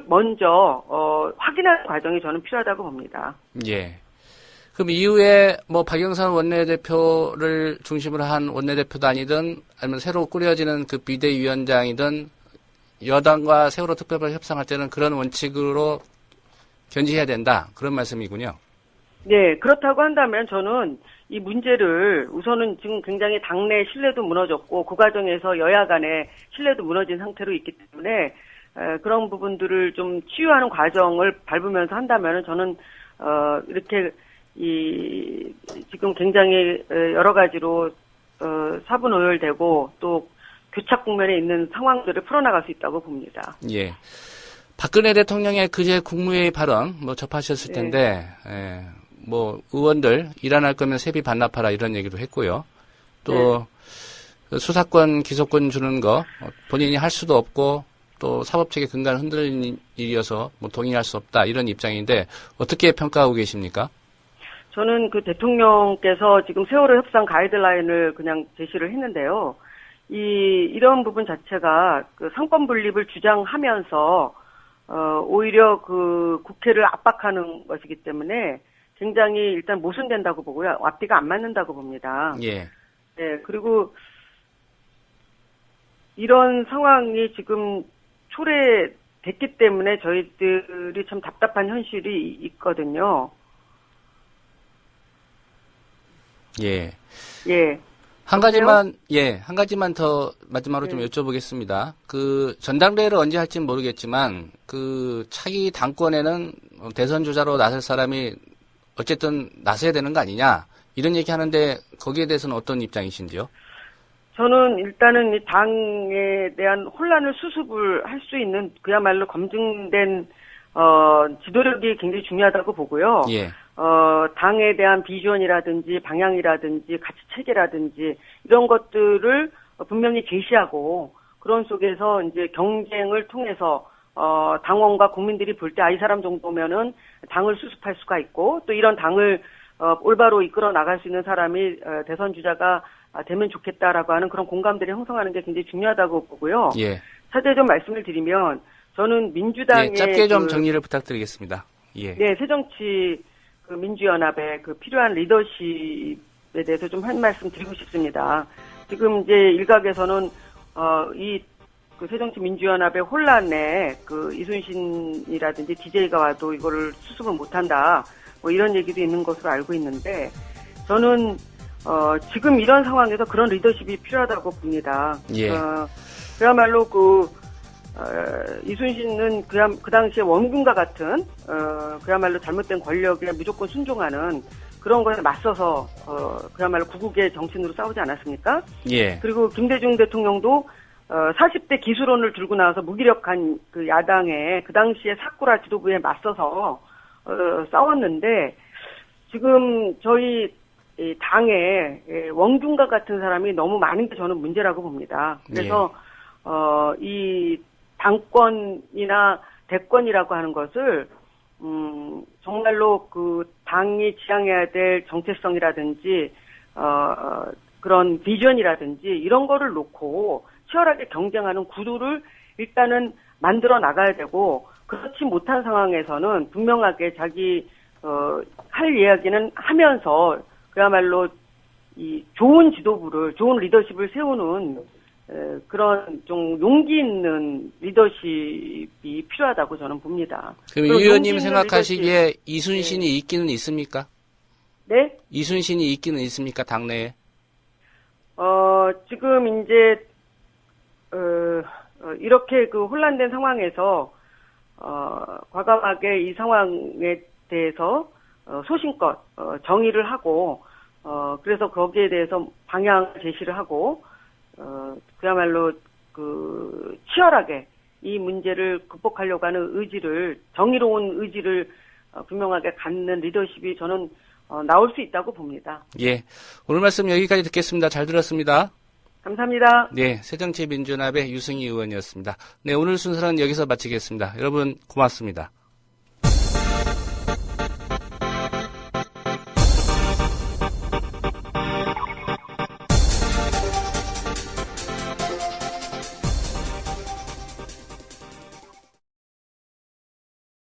먼저 확인하는 과정이 저는 필요하다고 봅니다. 예. 그럼 이후에 박영선 원내대표를 중심으로 한 원내대표단이든 아니면 새로 꾸려지는 그 비대위원장이든 여당과 세월호 특별법 협상할 때는 그런 원칙으로 견지해야 된다. 그런 말씀이군요. 네, 그렇다고 한다면 저는 이 문제를 우선은 지금 굉장히 당내 신뢰도 무너졌고 그 과정에서 여야 간의 신뢰도 무너진 상태로 있기 때문에 그런 부분들을 좀 치유하는 과정을 밟으면서 한다면 저는 이렇게 지금 굉장히 여러 가지로 사분오열되고 또 교착 국면에 있는 상황들을 풀어나갈 수 있다고 봅니다. 예. 박근혜 대통령의 그제 국무회의 발언 접하셨을 텐데 의원들 일 안 할 거면 세비 반납하라 이런 얘기도 했고요. 또 수사권 기소권 주는 거 본인이 할 수도 없고 또 사법체계 근간을 흔들리는 일이어서 동의할 수 없다 이런 입장인데 어떻게 평가하고 계십니까? 저는 대통령께서 지금 세월호 협상 가이드라인을 그냥 제시를 했는데요. 이런 부분 자체가 상권 분립을 주장하면서 오히려 국회를 압박하는 것이기 때문에 굉장히 일단 모순된다고 보고요. 앞뒤가 안 맞는다고 봅니다. 예. 네, 그리고 이런 상황이 지금 초래됐기 때문에 저희들이 참 답답한 현실이 있거든요. 예. 예. 한 가지만 더 마지막으로 좀 여쭤보겠습니다. 전당대회를 언제 할지는 모르겠지만, 차기 당권에는 대선 주자로 나설 사람이 어쨌든 나서야 되는 거 아니냐, 이런 얘기 하는데, 거기에 대해서는 어떤 입장이신지요? 저는 일단은 이 당에 대한 혼란을 수습을 할 수 있는 그야말로 검증된, 지도력이 굉장히 중요하다고 보고요. 예. 당에 대한 비전이라든지 방향이라든지 가치 체계라든지 이런 것들을 분명히 제시하고 그런 속에서 이제 경쟁을 통해서 당원과 국민들이 볼 때 이 사람 정도면은 당을 수습할 수가 있고 또 이런 당을 올바로 이끌어 나갈 수 있는 사람이 대선 주자가 되면 좋겠다라고 하는 그런 공감들이 형성하는 게 굉장히 중요하다고 보고요. 예. 차제적 말씀을 드리면 저는 민주당의 짧게 좀 정리를 부탁드리겠습니다. 예. 네, 새정치 민주연합의 필요한 리더십에 대해서 좀 한 말씀 드리고 싶습니다. 지금 이제 일각에서는 새정치 민주연합의 혼란에 이순신이라든지 DJ가 와도 이거를 수습을 못한다 이런 얘기도 있는 것으로 알고 있는데 저는 지금 이런 상황에서 그런 리더십이 필요하다고 봅니다. 예. 그야말로 이순신은 그 당시에 원군과 같은 그야말로 잘못된 권력에 무조건 순종하는 그런 것에 맞서서 그야말로 구국의 정신으로 싸우지 않았습니까? 예. 그리고 김대중 대통령도 40대 기수론을 들고 나와서 무기력한 그 야당의 그 당시에 사쿠라 지도부에 맞서서 싸웠는데 지금 저희 당에 원균과 같은 사람이 너무 많은 게 저는 문제라고 봅니다. 그래서 이 당권이나 대권이라고 하는 것을 정말로 그 당이 지향해야 될 정체성이라든지 그런 비전이라든지 이런 거를 놓고 치열하게 경쟁하는 구도를 일단은 만들어 나가야 되고 그렇지 못한 상황에서는 분명하게 자기 할 이야기는 하면서 그야말로 이 좋은 지도부를 좋은 리더십을 세우는 그런 좀 용기 있는 리더십이 필요하다고 저는 봅니다. 그럼 유 의원님 생각하시기에 리더십. 이순신이 있기는 있습니까? 네? 이순신이 있기는 있습니까? 당내에? 지금 이제 이렇게 그 혼란된 상황에서 과감하게 이 상황에 대해서 소신껏 정의를 하고 그래서 거기에 대해서 방향 제시를 하고 그야말로 그 치열하게 이 문제를 극복하려고 하는 의지를 정의로운 의지를 분명하게 갖는 리더십이 저는 나올 수 있다고 봅니다. 예, 오늘 말씀 여기까지 듣겠습니다. 잘 들었습니다. 감사합니다. 네, 새정치민주연합의 유승희 의원이었습니다. 네, 오늘 순서는 여기서 마치겠습니다. 여러분 고맙습니다.